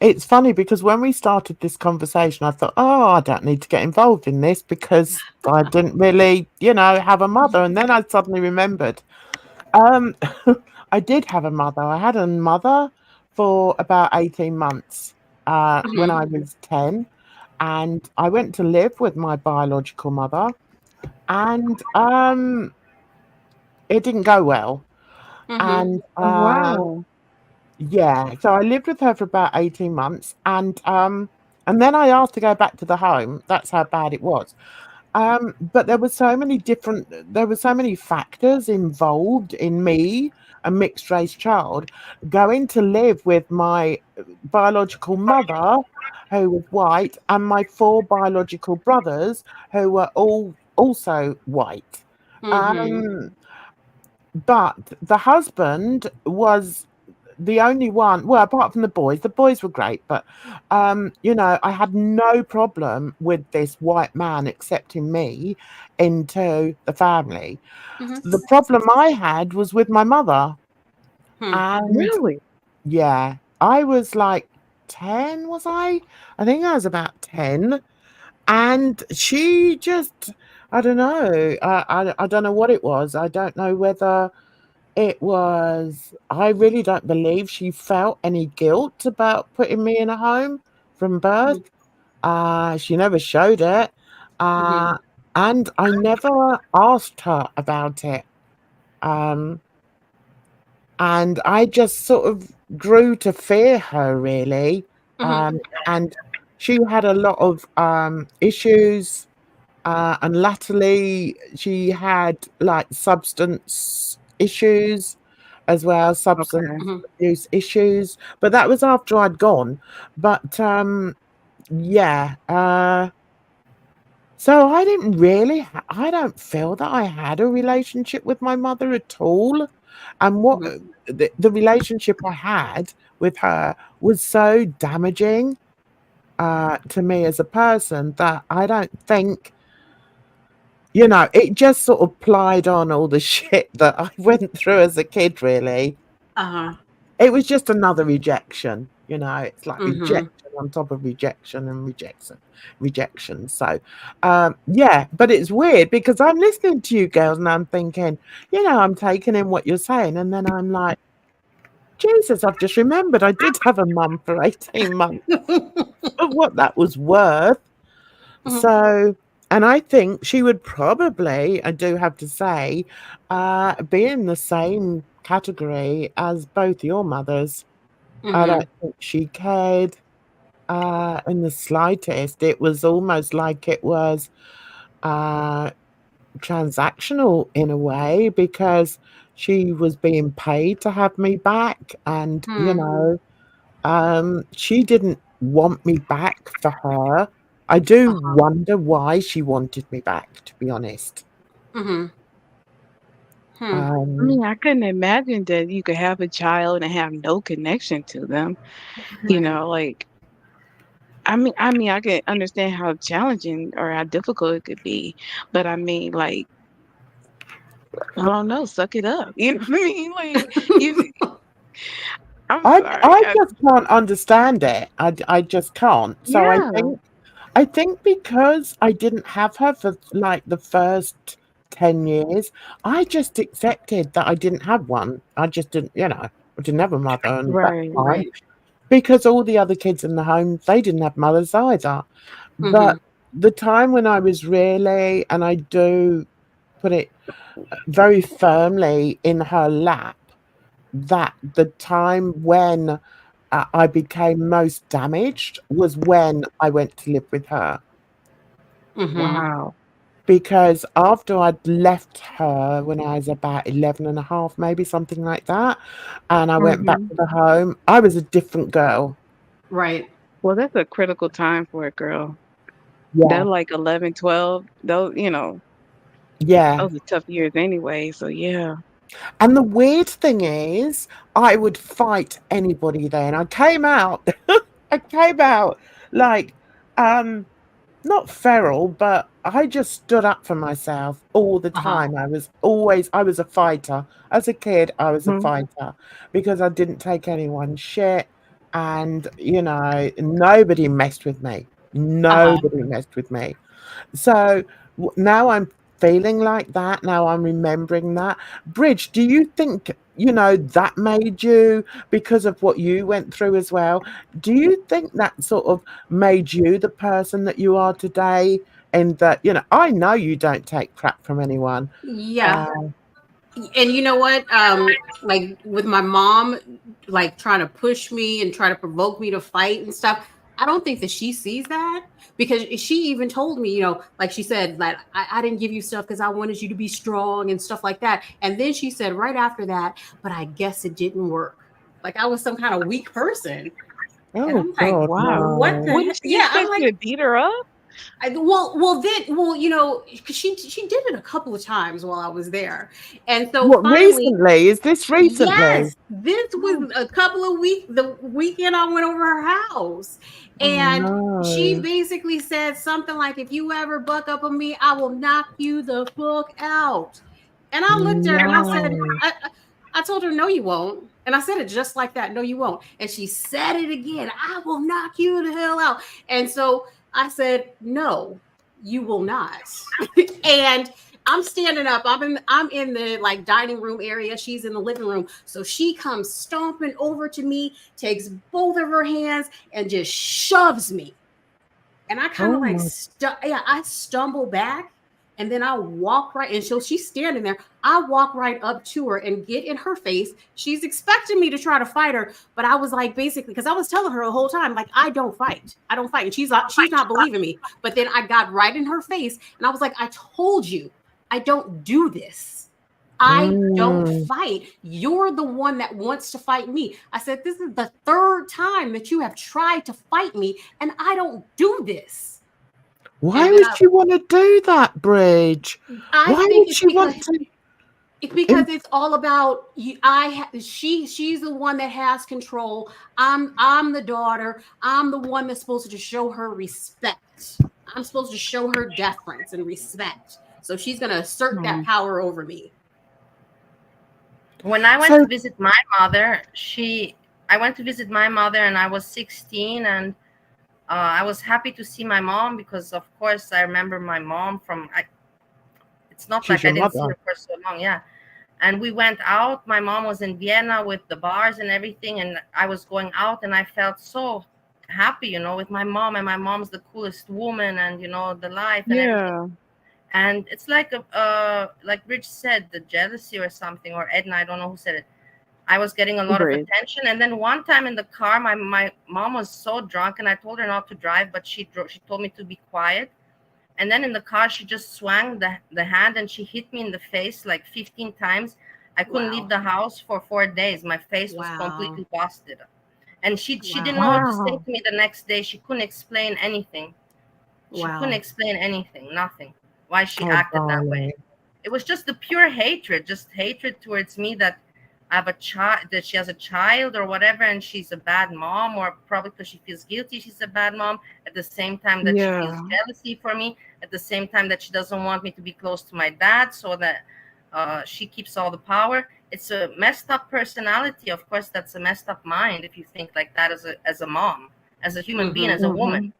It's funny because when we started this conversation, I thought, oh, I don't need to get involved in this because I didn't really, have a mother. And then I suddenly remembered, um, I did have a mother. I had a mother for about 18 months when mhm, I was 10. And I went to live with my biological mother. And it didn't go well. mhm, And Oh, wow. yeah, so I lived with her for about 18 months, and then I asked to go back to the home. That's how bad it was. But there were so many factors involved in me, a mixed race child, going to live with my biological mother, who was white, and my four biological brothers, who were all also white. mhm, Um, but the husband was the only one, well, apart from the boys were great, but I had no problem with this white man accepting me into the family. mhm, The problem I had was with my mother. mhm, And Really? yeah, I was like 10, was I? I think I was about 10. And she just, I don't know. I don't know what it was. I don't know whether I really don't believe she felt any guilt about putting me in a home from birth. She never showed it. mhm, Uh, and I never asked her about it. Um, and I just sort of grew to fear her, really. mhm, And she had a lot of issues. And latterly, she had like substance issues as well, substance Okay. mhm. abuse issues. But that was after I'd gone. But yeah. So I don't feel that I had a relationship with my mother at all. And what Mhm. the relationship I had with her was so damaging to me as a person that I don't think it just sort of plied on all the shit that I went through as a kid, really. Uh-huh. It was just another rejection, it's like Mhm. rejection on top of rejection and rejection. So, yeah, but it's weird because I'm listening to you girls and I'm thinking, I'm taking in what you're saying. And then I'm like, Jesus, I've just remembered I did have a mum for 18 months of what that was worth. Mhm. So, and I think she would probably, I do have to say, be in the same category as both your mothers. I don't Mhm. think she cared in the slightest. It was almost like it was uh, transactional in a way because she was being paid to have me back. And, Hmm. she didn't want me back for her. I do Uh-huh. wonder why she wanted me back, to be honest. Mhm. Hmm. I Um, mean, I couldn't imagine that you could have a child and have no connection to them. You Right. know, like I can understand how challenging or how difficult it could be, but I mean, like, I don't know, suck it up. You know what I mean? Like, you, I'm sorry. I just can't understand it. I just can't. So Yeah, I think because I didn't have her for like the first 10 years, I just accepted that I didn't have one. I just didn't, I didn't have a mother, and that's right. fine. Right. Because all the other kids in the home, they didn't have mothers either. Hmm. But the time when I was really, and I do put it very firmly in her lap, that the time when I became most damaged was when I went to live with her. Hmm. Wow. Because after I'd left her when I was about 11 and a half, maybe something like that, and I went back Hmm. to the home, I was a different girl. Right. Well, that's a critical time for a girl. Yeah, That like 11, 12, those, yeah. those are tough years anyway. So yeah. And the weird thing is, I would fight anybody then. I came out, I came out like, um, not feral, but I just stood up for myself all the Uh-huh. time. I was a fighter. As a kid, I was a Mhm. fighter because I didn't take anyone's shit. And, nobody messed with me. Uh-huh. Nobody messed with me. So now I'm feeling like that. Now I'm remembering that. Bridge, do you think, that made you, because of what you went through as well? Do you think that sort of made you the person that you are today? And that, I know you don't take crap from anyone. Yeah. Uh, And you know what? Like with my mom, like trying to push me and try to provoke me to fight and stuff. I don't think that she sees that, because she even told me, like she said, that I didn't give you stuff because I wanted you to be strong and stuff like that. And then she said right after that, but I guess it didn't work. Like I was some kind of weak person. And oh I'm like, God, Wow. what the no. heck? Wouldn't she Yeah, I'm expect like, you to beat her up? because she did it a couple of times while I was there. And so What, finally, recently? Is this recently? yes, this Oh, was a couple of weeks, the weekend I went over her house. Oh And she no. basically said something like, if you ever buck up on me, I will knock you the fuck out. And I looked at her and I said, No. I told her, no, you won't. And I said it just like that. No, you won't. And she said it again. I will knock you the hell out. And so I said, no, you will not. And I'm standing up. I'm in the like dining room area. She's in the living room. So she comes stomping over to me, takes both of her hands, and just shoves me. And I kind Oh of like my. I stumble back, and then I walk right, and so she's standing there. I walk right up to her and get in her face. She's expecting me to try to fight her, but I was like, basically, because I was telling her the whole time, like, I don't fight. I don't fight. And she's not believing me. But then I got right in her face and I was like, I told you I don't do this. I don't Mm. fight. You're the one that wants to fight me. I said, this is the third time that you have tried to fight me, and I don't do this. Why And then would she wanna do that, Bridge? I Why think would it's she because want to im it's all about you. She's the one that has control. I'm the daughter. I'm the one that's supposed to show her respect. I'm supposed to show her deference and respect. So she's gonna assert that hmm. power over me. When I went so to visit my mother, I went to visit my mother and I was 16, and I was happy to see my mom because, of course, I remember my mom it's not she's like your I didn't see mother. her for so long. Yeah. And we went out. My mom was in Vienna with the bars and everything. And I was going out and I felt so happy, with my mom. And my mom's the coolest woman, and, the life and everything. Yeah. And it's like like Rich said, the jealousy or something, or Edna, I don't know who said it. I was getting a lot of Bridge. attention, and then one time in the car, my mom was so drunk, and I told her not to drive, but she told me to be quiet. And then in the car, she just swung the hand and she hit me in the face like 15 times. I couldn't leave Wow. the house for 4 days. My face was Wow. completely busted, and she didn't Wow. know what to say Wow. to me the next day. She couldn't explain anything. She couldn't Wow. explain anything, nothing, why she Oh, acted that way. darling. It was just the pure hatred, just hatred towards me, that I have a child, that she has a child or whatever, and she's a bad mom, or probably because she feels guilty, she's a bad mom. At the same time that she feels Yeah. jealousy for me, at the same time that she doesn't want me to be close to my dad, so that she keeps all the power. It's a messed up personality. Of course, that's a messed up mind if you think like that as a mom, as a human being, as a woman.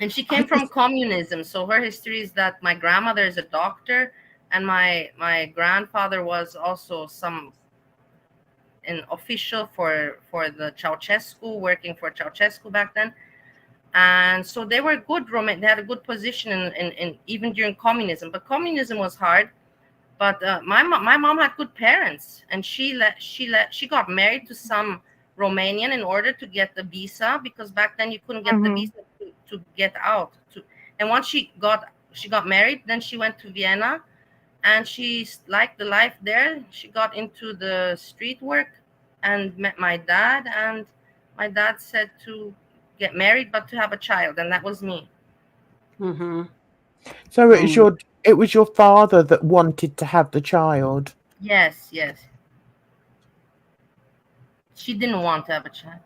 And she came from communism, so her history is that my grandmother is a doctor, and my grandfather was also an official for the Ceausescu, working for Ceausescu back then. And so they were good. They had a good position in even during communism. But communism was hard. But my mom had good parents, and she got married to some Romanian in order to get the visa, because back then you couldn't get the visa to get out. And once she got married, then she went to Vienna, and she liked the life there. She got into the street work and met my dad, and my dad said to get married but to have a child, and that was me. So it was your father that wanted to have the child? Yes. She didn't want to have a child.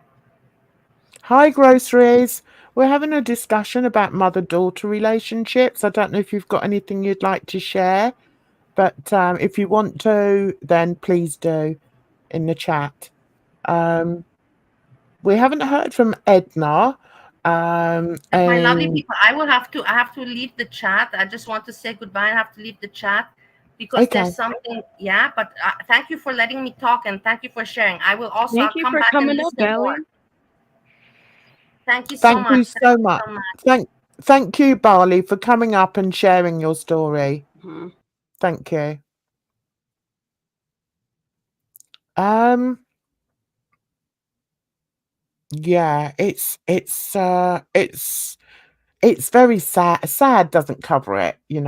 Hi, Groceries. We're having a discussion about mother-daughter relationships. I don't know if you've got anything you'd like to share, but if you want to, then please do in the chat. We haven't heard from Edna. My lovely people, I have to leave the chat. I just want to say goodbye. I have to leave the chat because there's something. Yeah, but thank you for letting me talk, and thank you for sharing. I will also come back and listen more. Thank you so much. Thank you so much. Thank you, Barley, for coming up and sharing your story. Thank you. Yeah, it's very sad. Sad doesn't cover it, and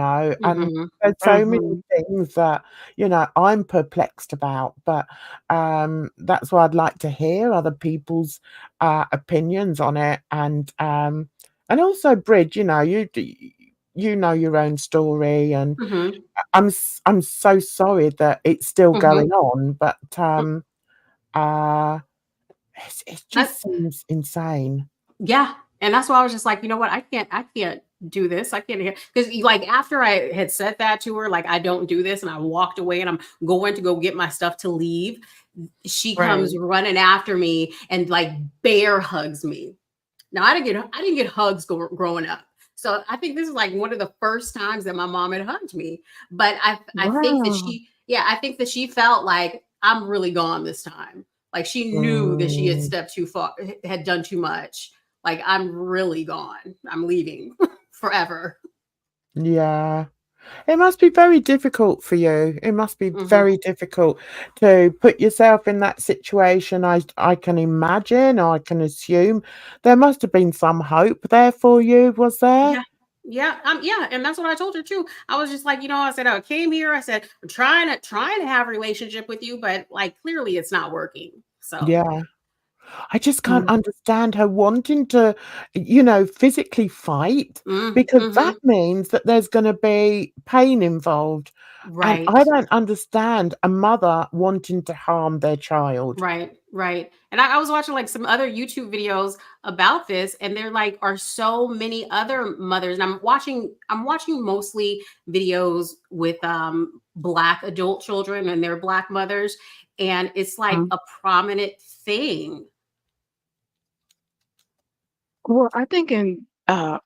there's so many things that, I'm perplexed about, but that's why I'd like to hear other people's opinions on it. And also, Bridge, you know your own story, and I'm so sorry that it's still going on, but it just seems insane. Yeah. And that's why I was just like, you know what? I can't do this. I can't hear, because like after I had said that to her, like I don't do this, and I walked away and I'm going to go get my stuff to leave, she comes running after me and like bear hugs me. Now I didn't get hugs growing up. So I think this is like one of the first times that my mom had hugged me. But I think that she felt like I'm really gone this time. Like she knew that she had stepped too far, had done too much. Like I'm really gone. I'm leaving forever. Yeah. It must be very difficult for you. It must be very difficult to put yourself in that situation. I can imagine, I can assume there must have been some hope there for you, was there? Yeah. And that's what I told her too. I was just like, I said, I came here. I said, I'm trying to have a relationship with you, but like clearly it's not working. So yeah. I just can't understand her wanting to, physically fight, because that means that there's going to be pain involved. Right. And I don't understand a mother wanting to harm their child. Right. And I was watching like some other YouTube videos about this, and there like are so many other mothers. And I'm watching mostly videos with Black adult children and their Black mothers, and it's like a prominent thing. Well, I think in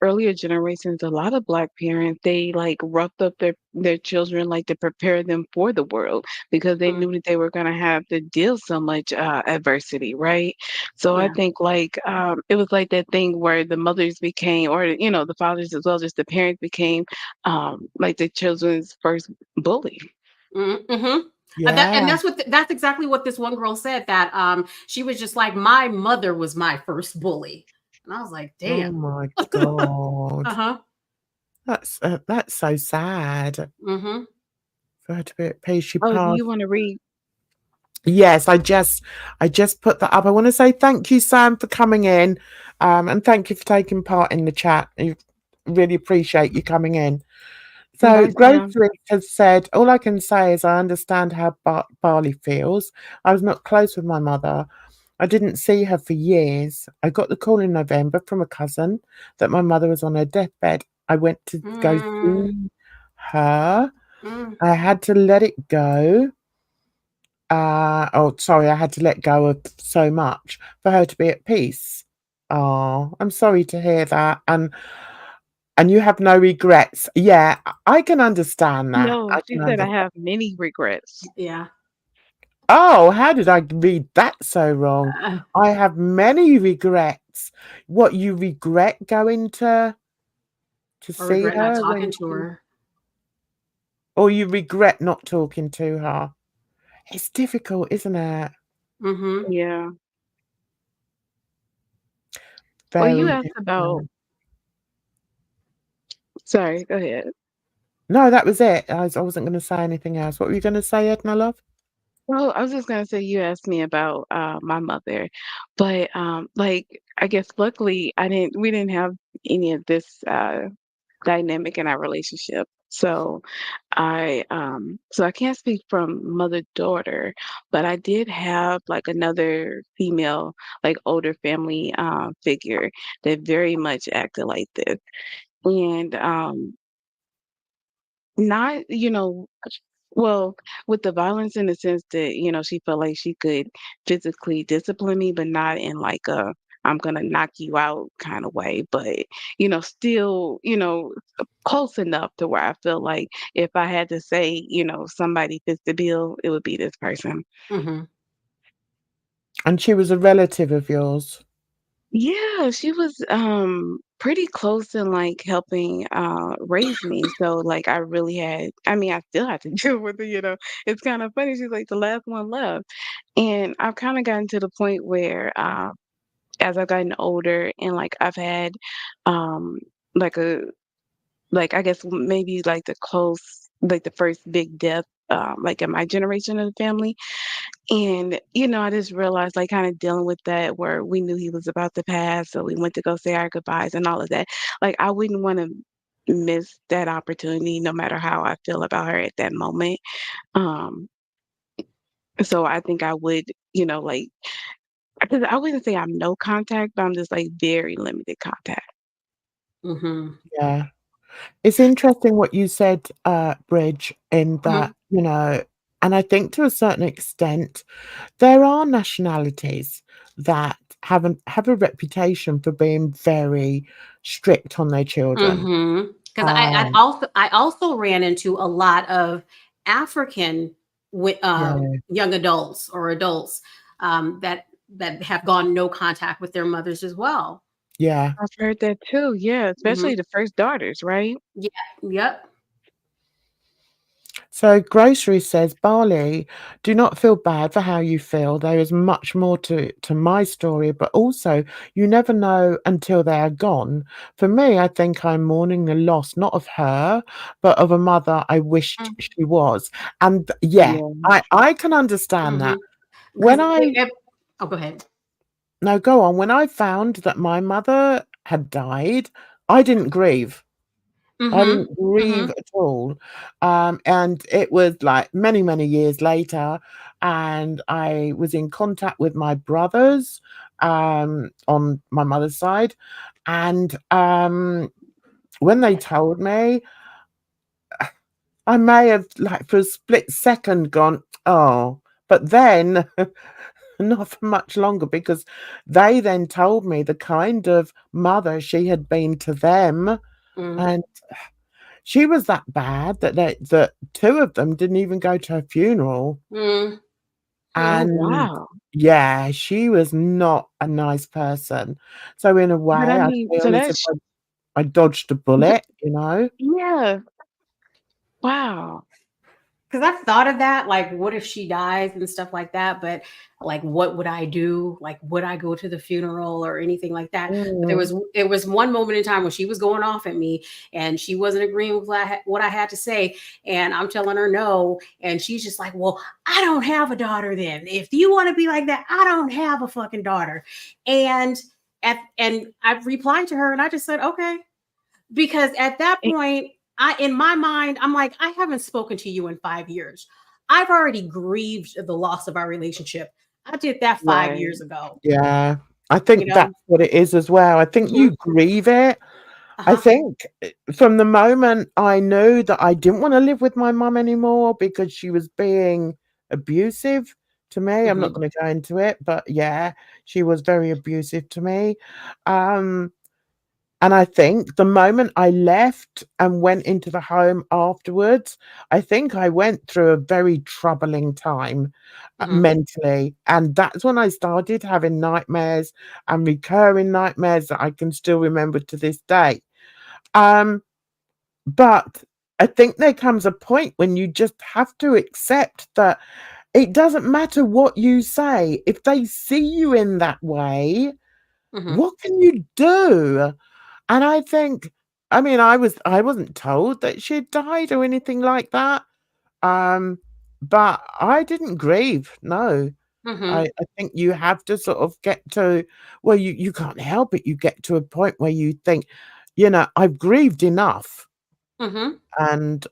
earlier generations, a lot of Black parents, they like roughed up their children like to prepare them for the world, because they knew that they were going to have to deal so much adversity, right? So I think like it was like that thing where the mothers became, or the fathers as well, just the parents became like the children's first bully. Yeah. And that's exactly what this one girl said, that she was just like, my mother was my first bully. And I was like, damn. Oh my God. That's so sad. For her to be at peace. She Oh, do passed. you want to read? Yes, I just put that up. I want to say thank you, Sam, for coming in, and thank you for taking part in the chat. I really appreciate you coming in. So Bye, Sam. Grocery has said, all I can say is I understand how Barley feels. I was not close with my mother. I didn't see her for years. I got the call in November from a cousin that my mother was on her deathbed. I went to go Mm, see her. mm. I had to let it go. Sorry, I had to let go of so much for her to be at peace. Oh, I'm sorry to hear that. And you have no regrets. Yeah, I can understand that. No, I she can said I understand. have many regrets. Yeah. Oh, how did I read that so wrong? Uh, I have many regrets. What, you regret going to I see regret not her talking when to her. or you regret not talking to her? It's difficult, isn't it? Mm-hmm. Yeah. Well, you Very asked about. difficult. Sorry, go ahead. No, that was it. I wasn't going to say anything else. What were you going to say, Edna, love? Well, I was just gonna say you asked me about my mother, but like I guess luckily we didn't have any of this dynamic in our relationship. So I can't speak from mother daughter, but I did have like another female like older family figure that very much acted like this. And not, well, with the violence in the sense that, she felt like she could physically discipline me, but not in like a I'm gonna knock you out kind of way. But, still, close enough to where I feel like if I had to say, somebody fits the bill, it would be this person. Mm-hmm. And she was a relative of yours. Yeah, she was pretty close in like helping raise me. So like I still have to deal with it. It's kind of funny. She's like the last one left. And I've kind of gotten to the point where as I've gotten older and like I've had um like a like I guess maybe like the first big death like in my generation of the family. And, I just realized, like, kind of dealing with that where we knew he was about to pass, so we went to go say our goodbyes and all of that. Like, I wouldn't want to miss that opportunity no matter how I feel about her at that moment. Um, so I think I would, like, because I wouldn't say I'm no contact, but I'm just like very limited contact. Mm-hmm. Yeah. It's interesting what you said, Bridge, in Mm-hmm. that, and I think to a certain extent, there are nationalities that have a reputation for being very strict on their children. Mm-hmm. Because Um, I also ran into a lot of African yeah, young adults or adults that have gone no contact with their mothers as well. yeah. I've heard that too. Yeah, Mm-hmm. especially the first daughters, right? Yeah. Yep. So Grocery says, Barley, do not feel bad for how you feel. There is much more to my story, but also you never know until they are gone. For me, I think I'm mourning the loss, not of her, but of a mother I wished she was. And yeah, Yeah. I can understand Mm-hmm. that. Because When I oh, go ahead. No, go on. When I found that my mother had died, I didn't grieve. I Mm-hmm. didn't grieve Mm-hmm. at all. And it was like many, many years later, and I was in contact with my brothers on my mother's side. And when they told me, I may have, like, for a split second gone, oh, but then not for much longer because they then told me the kind of mother she had been to them. Mm-hmm. And she was that bad that two of them didn't even go to her funeral. Mm-hmm. Oh And wow. yeah, she was not a nice person. So in a But I way, I mean, so feel as if that's I dodged a bullet, you know? yeah. Wow. Because I've thought of that, like, what if she dies and stuff like that? But like, what would I do? Like, would I go to the funeral or anything like that? But Mm. it was one moment in time when she was going off at me, and she wasn't agreeing with what I had to say, and I'm telling her no, and she's just like, "Well, I don't have a daughter. Then if you want to be like that, I don't have a fucking daughter." And and I replied to her, and I just said, "Okay," because at that Eh, point, in my mind, I'm like, I haven't spoken to you in 5 years. I've already grieved the loss of our relationship. I did that 5 years Right. ago, Yeah. I you think know? that's what it is as well. I think Hmm. you grieve it. I Uh-huh. think from the moment I knew that I didn't wanna live with my mum anymore because she was being abusive to me. I'm not Hmm. gonna go into it, but yeah, she was very abusive to me. Um, and I think the moment I left and went into the home afterwards, I think I went through a very troubling time, Hmm. mentally, and that's when I started having nightmares and recurring nightmares that I can still remember to this day. Um, but I think there comes a point when you just have to accept that it doesn't matter what you say. If they see you in that way, Hmm. what can you do? And I think, I mean, I wasn't told that she'd died or anything like that. Um, but I didn't grieve. No. Hmm. I think you have to sort of get to, well, you can't help it. You get to a point where you think, I've grieved enough. Hmm. And,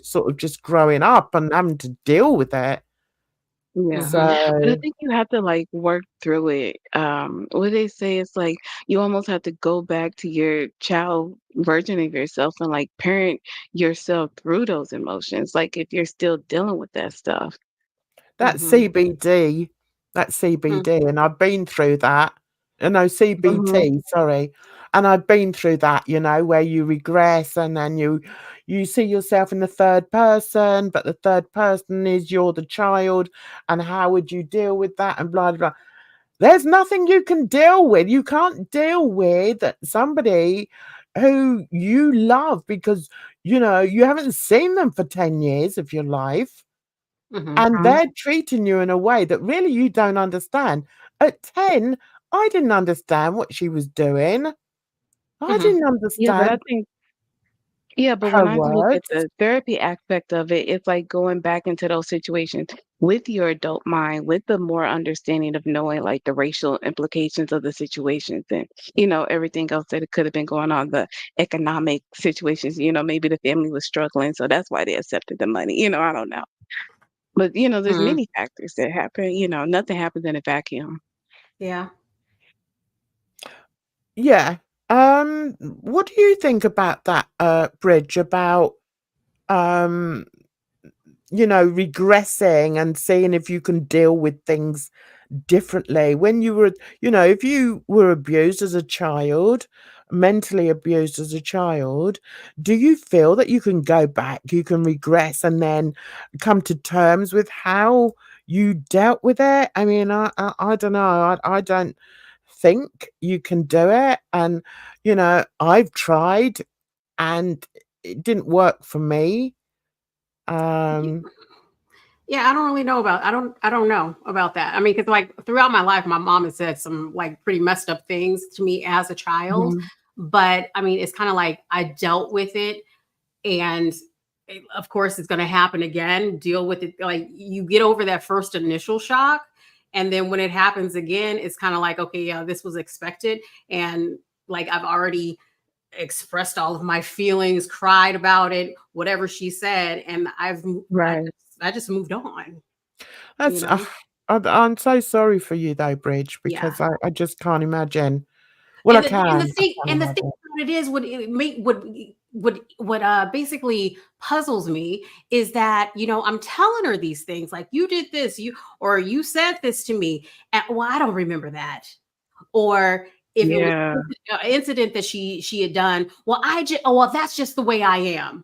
sort of just growing up and having to deal with it. Yeah. Hmm. But I So think you have to like work through it. What they say is like you almost have to go back to your child version of yourself and like parent yourself through those emotions. Like if you're still dealing with that stuff. that's Hmm. CBD. That's Hmm. CBD, and I've been through that. No, Mhm. CBT, sorry. And I've been through that, where you regress and then you see yourself in the third person, but the third person is you're the child, and how would you deal with that and blah blah. Blah. There's nothing you can deal with. You can't deal with somebody who you love because, you haven't seen them for 10 years of your life, Hmm. and Mhm. they're treating you in a way that really you don't understand. At 10, I didn't understand what she was doing. I Hmm. didn't Yeah, but I understand think yeah, but her when I look at words. the therapy aspect of it, it's like going back into those situations with your adult mind, with the more understanding of knowing like the racial implications of the situations and, everything else that could have been going on, the economic situations, maybe the family was struggling, so that's why they accepted the money, I don't know. But, there's Hmm. many factors that happen, nothing happens in a vacuum. Yeah. Yeah. What do you think about that, Bridge, about, um, regressing and seeing if you can deal with things differently when you were, if you were abused as a child, mentally abused as a child, do you feel that you can go back, you can regress and then come to terms with how you dealt with it? I mean, I don't know. I don't think you can do it. And, I've tried and it didn't work for me. Um, Yeah, I don't really know about I don't know about that. I mean, because like throughout my life, my mom has said some like pretty messed up things to me as a child. Mhm. But I mean, it's kind of like I dealt with it, and of course it's going to happen again. Deal with it. Like you get over that first initial shock, and then when it happens again, it's kind of like, okay, yeah, this was expected. And like I've already expressed all of my feelings, cried about it, whatever she said, and Right. I just moved on, you that's know. I'm so sorry for you though, Bridge, Yeah. because I just can't imagine. Well, I can. I can And the thing imagine. about it is what it make what basically puzzles me is that, I'm telling her these things like you did this, or you said this to me, and well, I don't remember that. Or if it was Yeah. an incident that she had done, well, oh, well, that's just the way I am.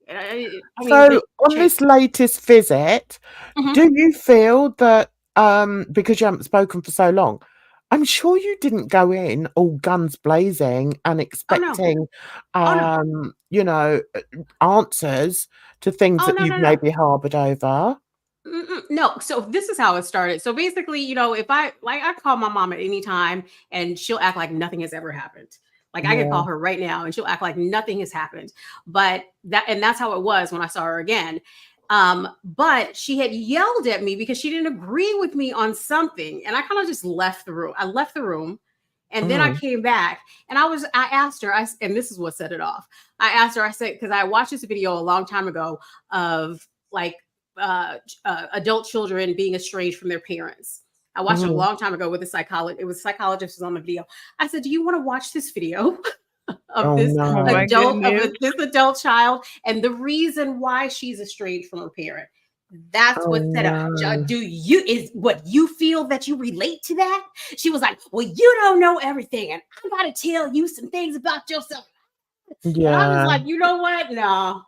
I mean, So, on change. this latest visit, Mhm. do you feel that, because you haven't spoken for so long, I'm sure you didn't go in all guns blazing and Oh no. expecting, Oh no. answers to things Oh that no, you've no, no. maybe harbored over? Mm-mm, no, so this is how it started. So basically, if I call my mom at any time and she'll act like nothing has ever happened. Like I can Yeah. call her right now and she'll act like nothing has happened. But that's how it was when I saw her again. But she had yelled at me because she didn't agree with me on something. And I kind of just left the room. I left the room And then I came back and I asked her, and this is what set it off. I asked her, I said, because I watched this video a long time ago of like adult children being estranged from their parents. I watched it a long time ago with a psychologist. It was a psychologist was on the video. I said, do you want to watch this video of this Oh my goodness. this adult child and the reason why she's estranged from her parent? That's what set up. Do you is what you feel that you relate to that? She was like, well, you don't know everything, and I gotta tell you some things about yourself. And I was like, you know what? No.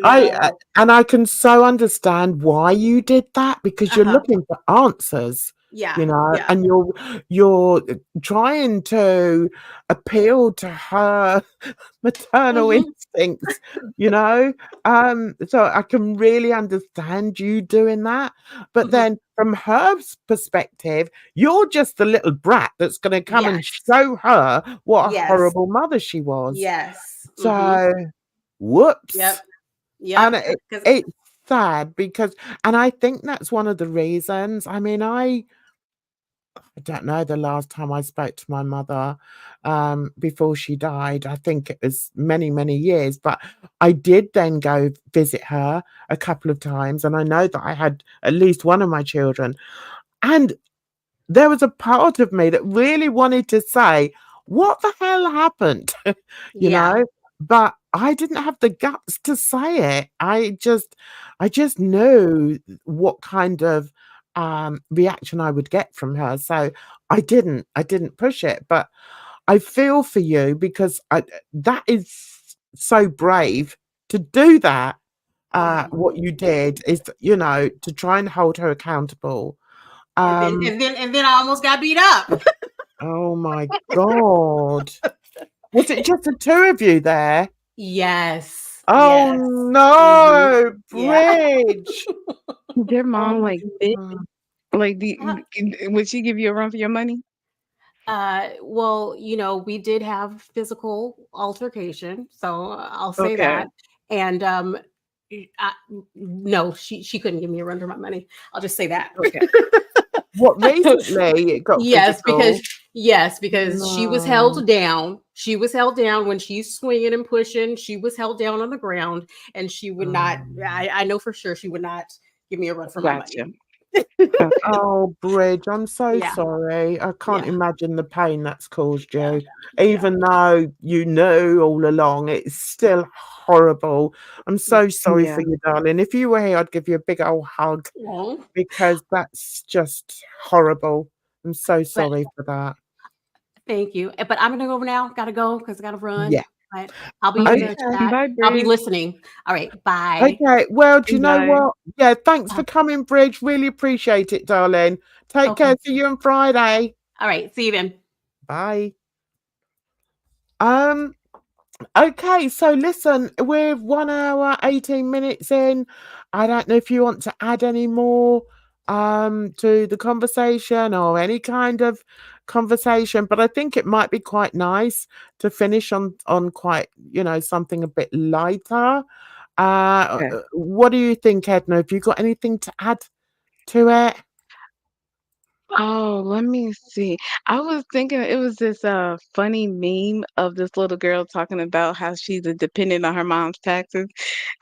I can so understand why you did that, because you're looking for answers. Yeah. You know, and you're trying to appeal to her maternal instincts, you know. So I can really understand you doing that. But then from her perspective, you're just the little brat that's going to come and show her what a horrible mother she was. Yes. So whoops. Yep. And it's sad because, and I think that's one of the reasons. I mean, I don't know the last time I spoke to my mother before she died. I think it was many, many years, but I did then go visit her a couple of times. And I know that I had at least one of my children. And there was a part of me that really wanted to say, what the hell happened? you know, but I didn't have the guts to say it. I just knew what kind of reaction I would get from her. So I didn't push it, but I feel for you because that is so brave to do that. What you did is, you know, to try and hold her accountable. And then I almost got beat up. Oh my God. Was it just the two of you there? Yes. Oh no, Bridge. Their mom like big? Like would she give you a run for your money? Well, you know, we did have physical altercation, so I'll say that. And no, she couldn't give me a run for my money. I'll just say that. Okay. What, recently it got physical? because she was held down. She was held down when she's swinging and pushing. She was held down on the ground, and she would not. I know for sure she would not give me a run for my money. Oh, Bridge, I'm so sorry. I can't imagine the pain that's caused you. Even though you knew all along, it's still horrible. I'm so sorry for you, darling. If you were here, I'd give you a big old hug because that's just horrible. I'm so sorry for that. Thank you. But I'm gonna go now. Gotta go because I gotta run. Yeah. But I'll be in touch. I'll be listening. All right. Bye. Okay. Well, do you know what? Yeah. Thanks for coming, Bridge. Really appreciate it, darling. Take care. See you on Friday. All right. See you then. Bye. Okay. So listen, we're 1 hour, 18 minutes in. I don't know if you want to add any more to the conversation or any kind of conversation, but I think it might be quite nice to finish on quite, you know, something a bit lighter. What do you think, Edna? Have you got anything to add to it? Oh, let me see. I was thinking it was this funny meme of this little girl talking about how she's a dependent on her mom's taxes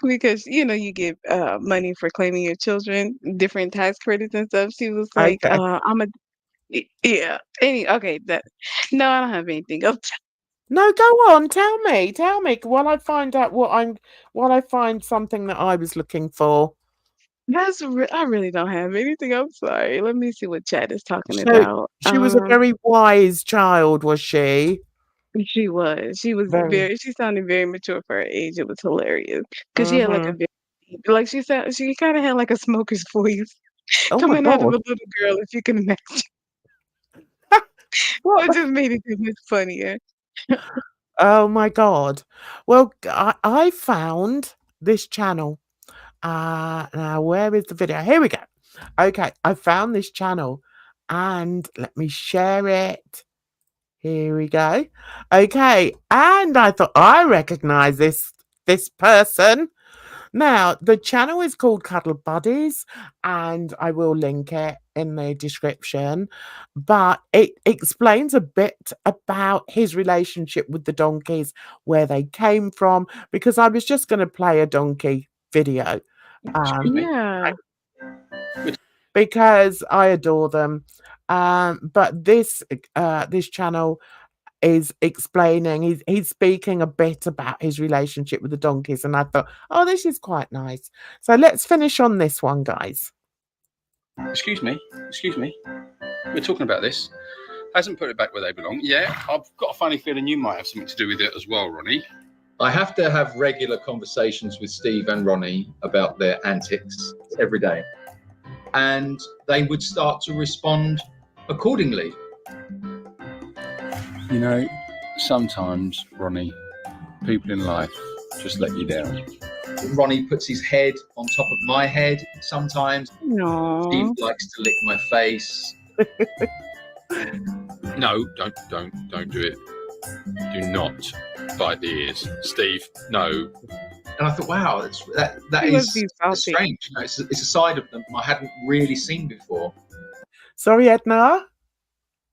because you know you get money for claiming your children, different tax credits and stuff. She was like, I'm a yeah. Okay, that no, I don't have anything else. No, go on. Tell me while I find out while I find something that I was looking for. I really don't have anything. I'm sorry. Let me see what chat is talking So about. she was a very wise child, was she? She was. She was very. She sounded very mature for her age. It was hilarious because she had like a very, like she said, she kind of had like a smoker's voice coming out of a little girl, if you can imagine. Well, it just made it even funnier. Oh my God. Well, I found this channel. Now where is the video? Here we go. Okay, I found this channel and let me share it. Here we go. Okay, and I thought I recognize this person. Now, the channel is called Cuddle Buddies, and I will link it in the description, but it explains a bit about his relationship with the donkeys, where they came from, because I was just going to play a donkey video. Yeah. Because I adore them. But this channel is explaining, he's speaking a bit about his relationship with the donkeys, and I thought, oh, this is quite nice. So let's finish on this one, guys. Excuse me. We're talking about this. Hasn't put it back where they belong. Yeah, I've got a funny feeling you might have something to do with it as well, Ronnie. I have to have regular conversations with Steve and Ronnie about their antics every day. And they would start to respond accordingly. You know, sometimes, Ronnie, people in life just let you down. Ronnie puts his head on top of my head sometimes. No. Steve likes to lick my face. No, don't do it. Do not bite the ears. Steve, no. And I thought, wow, that He must is be salty. strange. You know, it's a side of them I hadn't really seen before. Sorry, Edna?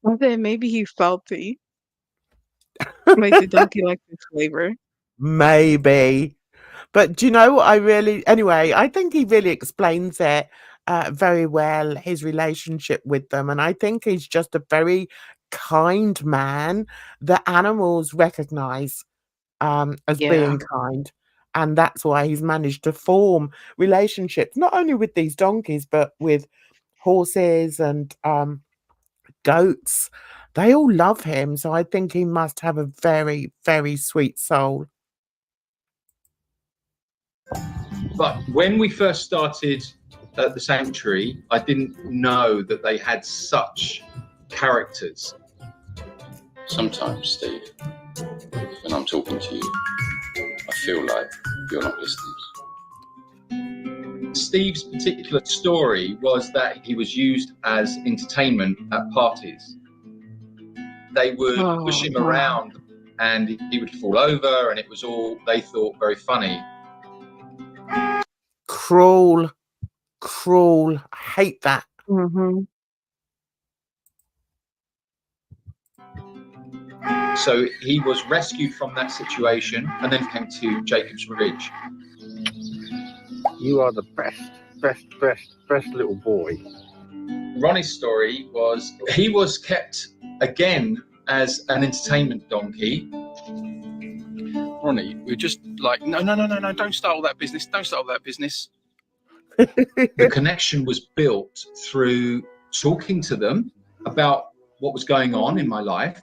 I said maybe he's salty. Like the donkey likes his flavor. Maybe. But do you know what I think he really explains it very well, his relationship with them. And I think he's just a very kind man that animals recognize as being kind. And that's why he's managed to form relationships, not only with these donkeys, but with horses and goats. They all love him. So I think he must have a very, very sweet soul. But when we first started at the sanctuary, I didn't know that they had such characters. Sometimes, Steve, when I'm talking to you, I feel like you're not listening. Steve's particular story was that he was used as entertainment at parties. They would push him around and he would fall over, and it was all they thought very funny. Cruel. I hate that. Mm-hmm. So he was rescued from that situation and then came to Jacob's Ridge. You are the best little boy. Ronnie's story was he was kept again as an entertainment donkey. Ronnie, we're just like, no, don't start all that business. The connection was built through talking to them about what was going on in my life.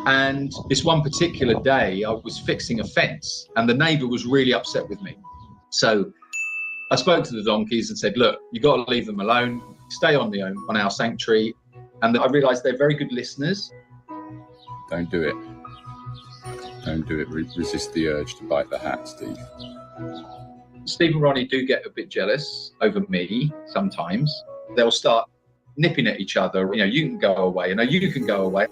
And this one particular day, I was fixing a fence and the neighbor was really upset with me. So I spoke to the donkeys and said, look, you got to leave them alone, stay on our sanctuary. And I realized they're very good listeners. Don't do it. Resist the urge to bite the hat, Steve. Steve and Ronnie do get a bit jealous over me sometimes. They'll start nipping at each other. You know, you can go away. You know, you can go away.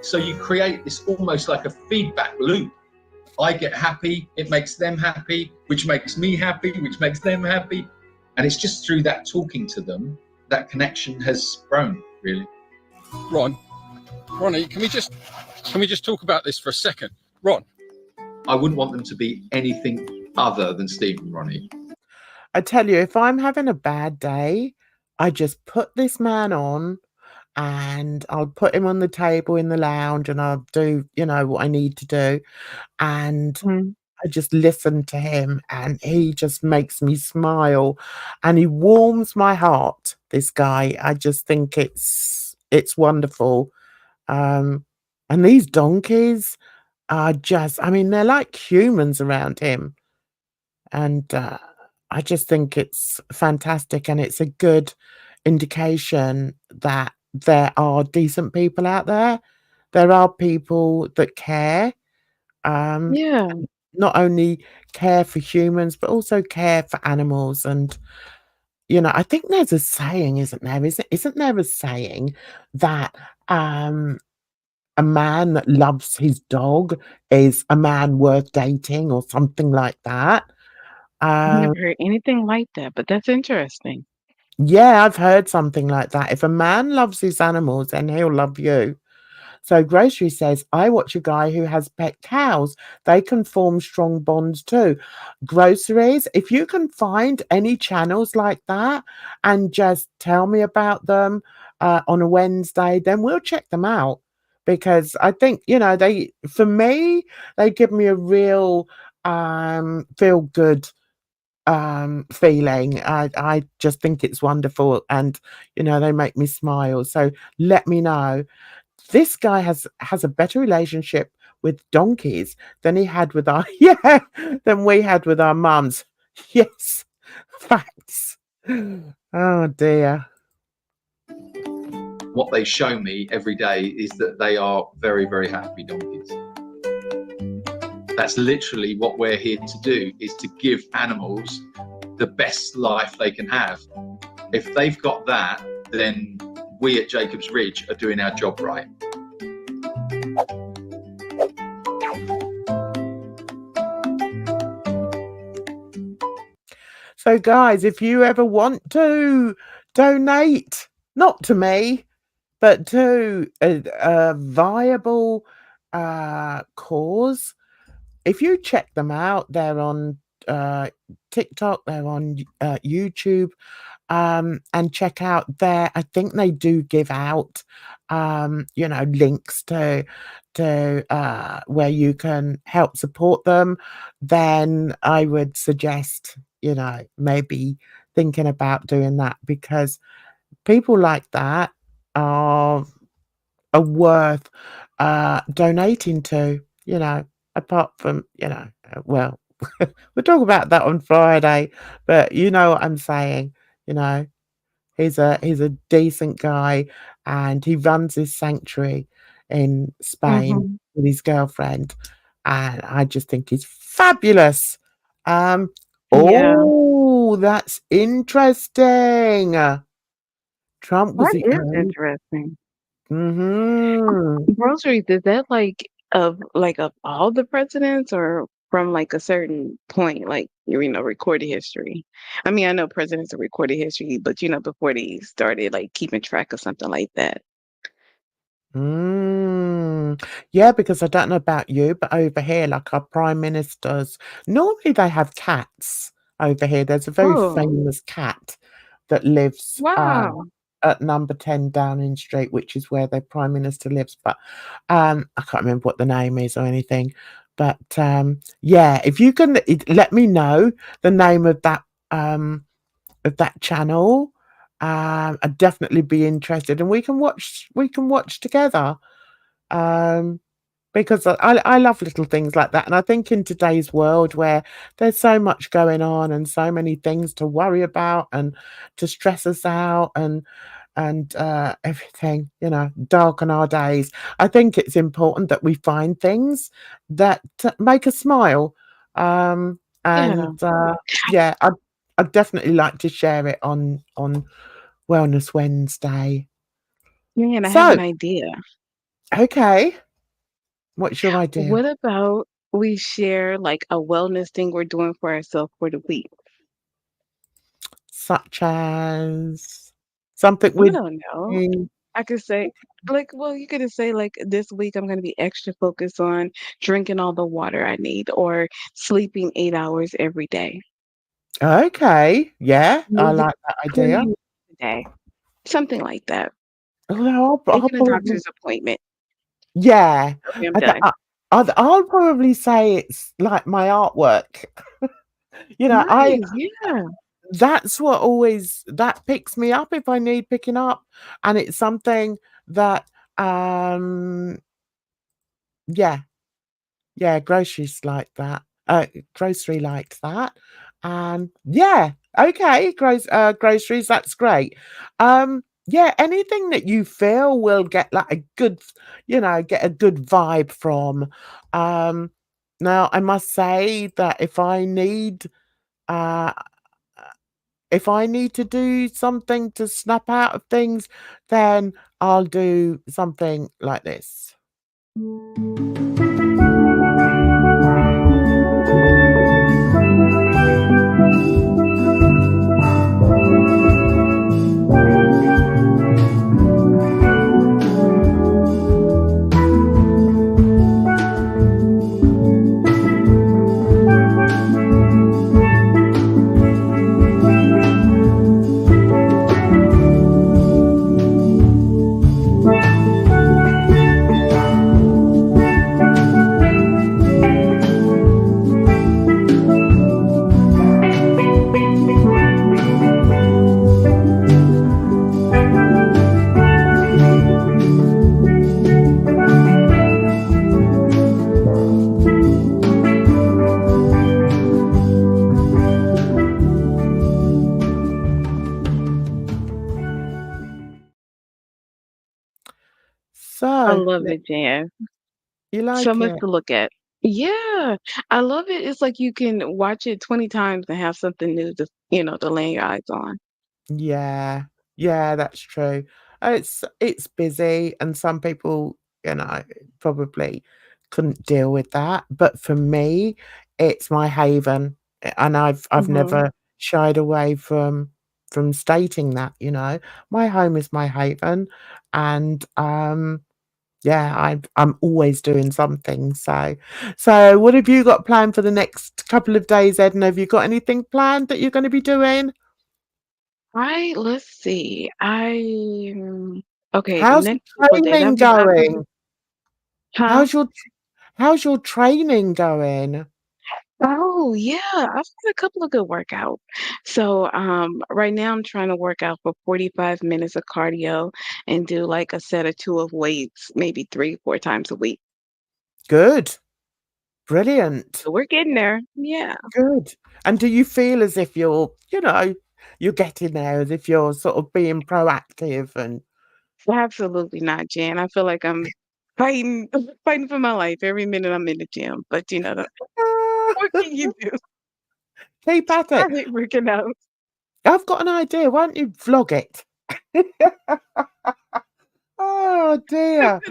So you create this almost like a feedback loop. I get happy, it makes them happy, which makes me happy, which makes them happy. And it's just through that talking to them, that connection has grown, really. Ronnie, can we just talk about this for a second? Ron. I wouldn't want them to be anything other than Steve and Ronnie. I tell you, if I'm having a bad day, I just put this man on and I'll put him on the table in the lounge and I'll do, what I need to do. And I just listen to him and he just makes me smile and he warms my heart, this guy. I just think it's wonderful. And these donkeys are they're like humans around him. And I just think it's fantastic and it's a good indication that there are decent people out there. There are people that care. Not only care for humans, but also care for animals. And, I think there's a saying, isn't there? Isn't there a saying that a man that loves his dog is a man worth dating or something like that? I never heard anything like that, but that's interesting. Yeah, I've heard something like that. If a man loves his animals, then he'll love you. So Grocery says, I watch a guy who has pet cows. They can form strong bonds too. Groceries, if you can find any channels like that and just tell me about them on a Wednesday, then we'll check them out. Because I think, for me, they give me a real feel good feeling. I just think it's wonderful, and they make me smile. So let me know. This guy has a better relationship with donkeys than he had with our than we had with our mums. Yes, facts. Oh dear. What they show me every day is that they are very, very happy donkeys. That's literally what we're here to do, is to give animals the best life they can have. If they've got that, then we at Jacob's Ridge are doing our job right. So guys, if you ever want to donate, not to me, but to a viable cause, if you check them out, they're on TikTok, they're on YouTube, and check out I think they do give out, links to where you can help support them. Then I would suggest, maybe thinking about doing that, because people like that are worth donating to, apart from, well, we'll talk about that on Friday, but you know what I'm saying, he's a decent guy, and he runs his sanctuary in Spain with his girlfriend, and I just think he's fabulous. Yeah. Oh, that's interesting. Trump was That the is only. interesting. Mm-hmm. Groceries, is that of all the presidents, or from like a certain point, like recorded history? I mean, I know presidents are recorded history, but before they started like keeping track of something like that. Yeah, because I don't know about you, but over here, like our prime ministers, normally they have cats over here. There's a very Oh, famous cat that lives wow. at number 10 Downing Street, which is where their prime minister lives. But I can't remember what the name is or anything. But yeah, if you can let me know the name of that channel, I'd definitely be interested, and we can watch together. Because I love little things like that, and I think in today's world where there's so much going on and so many things to worry about and to stress us out, and everything, darken our days, I think it's important that we find things that make us smile. Yeah. And yeah, I'd definitely like to share it on Wellness Wednesday. Man, I have So, an idea. okay, what's your idea? What about we share like a wellness thing we're doing for ourselves for the week? Such as something I with don't know. I could say, well, you could just say, like, this week I'm going to be extra focused on drinking all the water I need, or sleeping 8 hours every day. Okay, yeah, I Maybe like that 20 idea. minutes a day, something like that. Well, I'll Taking a probably, doctor's appointment. yeah, Okay, I'm I, th- done. I, I'll probably say it's like my artwork. I Nice. Yeah. that's what always that picks me up if I need picking up, and it's something that yeah, yeah, groceries like that. Grocery liked that. And yeah, okay, groceries, that's great. Yeah, anything that you feel will get like a good, get a good vibe from. Now I must say that uh if I need to do something to snap out of things, then I'll do something like this. love it, Jan. You So like much it? to look at. Yeah, I love it. It's like you can watch it 20 times and have something new to lay your eyes on. Yeah. Yeah, that's true. It's busy and some people, probably couldn't deal with that. But for me, it's my haven. And I've Mhm. never shied away from stating that, My home is my haven and yeah, I'm always doing something. So what have you got planned for the next couple of days, Edna? Have you got anything planned that you're going to be doing? Let's see. Okay, the How's your next couple of days, training I've been, going? huh? How's your training going? Oh, yeah, I've had a couple of good workouts. So, right now I'm trying to work out for 45 minutes of cardio and do like a set or two of weights, maybe 3, 4 times a week. Good. Brilliant. So we're getting there. Yeah. Good. And do you feel as if you're getting there, as if you're sort of being proactive and Absolutely not, Jan. I feel like I'm fighting fighting for my life every minute I'm in the gym. But what can you do? keep at I it? hate working out. I've got an idea. Why don't you vlog it? Oh dear.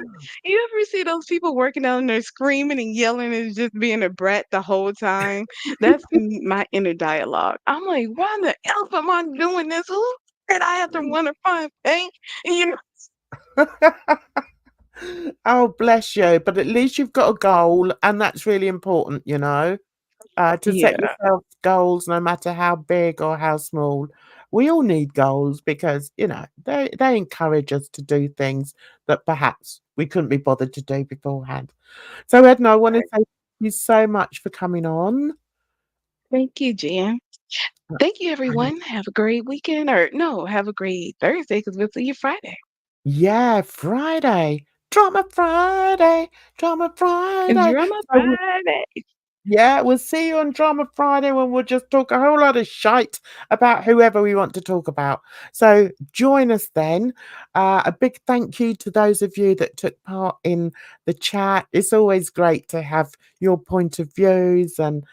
You ever see those people working out and they're screaming and yelling and just being a brat the whole time? That's my inner dialogue. I'm like, why the hell am I doing this? Who said I have to run a 5K? You know, Oh, bless you. But at least you've got a goal, and that's really important, to set yeah, yourself goals, no matter how big or how small. We all need goals because, they encourage us to do things that perhaps we couldn't be bothered to do beforehand. So, Edna, I want to right. thank you so much for coming on. Thank you, Jan. Thank you, everyone. Have a great weekend. Or no, have a great Thursday because we'll see you Friday. Yeah, Friday. Drama Friday. Drama Friday. Drama So Friday. yeah, we'll see you on Drama Friday when we'll just talk a whole lot of shite about whoever we want to talk about. So join us then. A big thank you to those of you that took part in the chat. It's always great to have your point of views and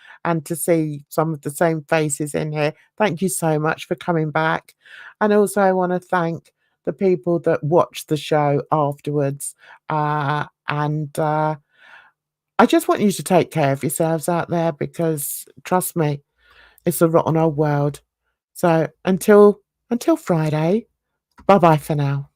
to see some of the same faces in here. Thank you so much for coming back. And also I want to thank the people that watch the show afterwards. And I just want you to take care of yourselves out there because trust me, it's a rotten old world. So until Friday, bye bye for now.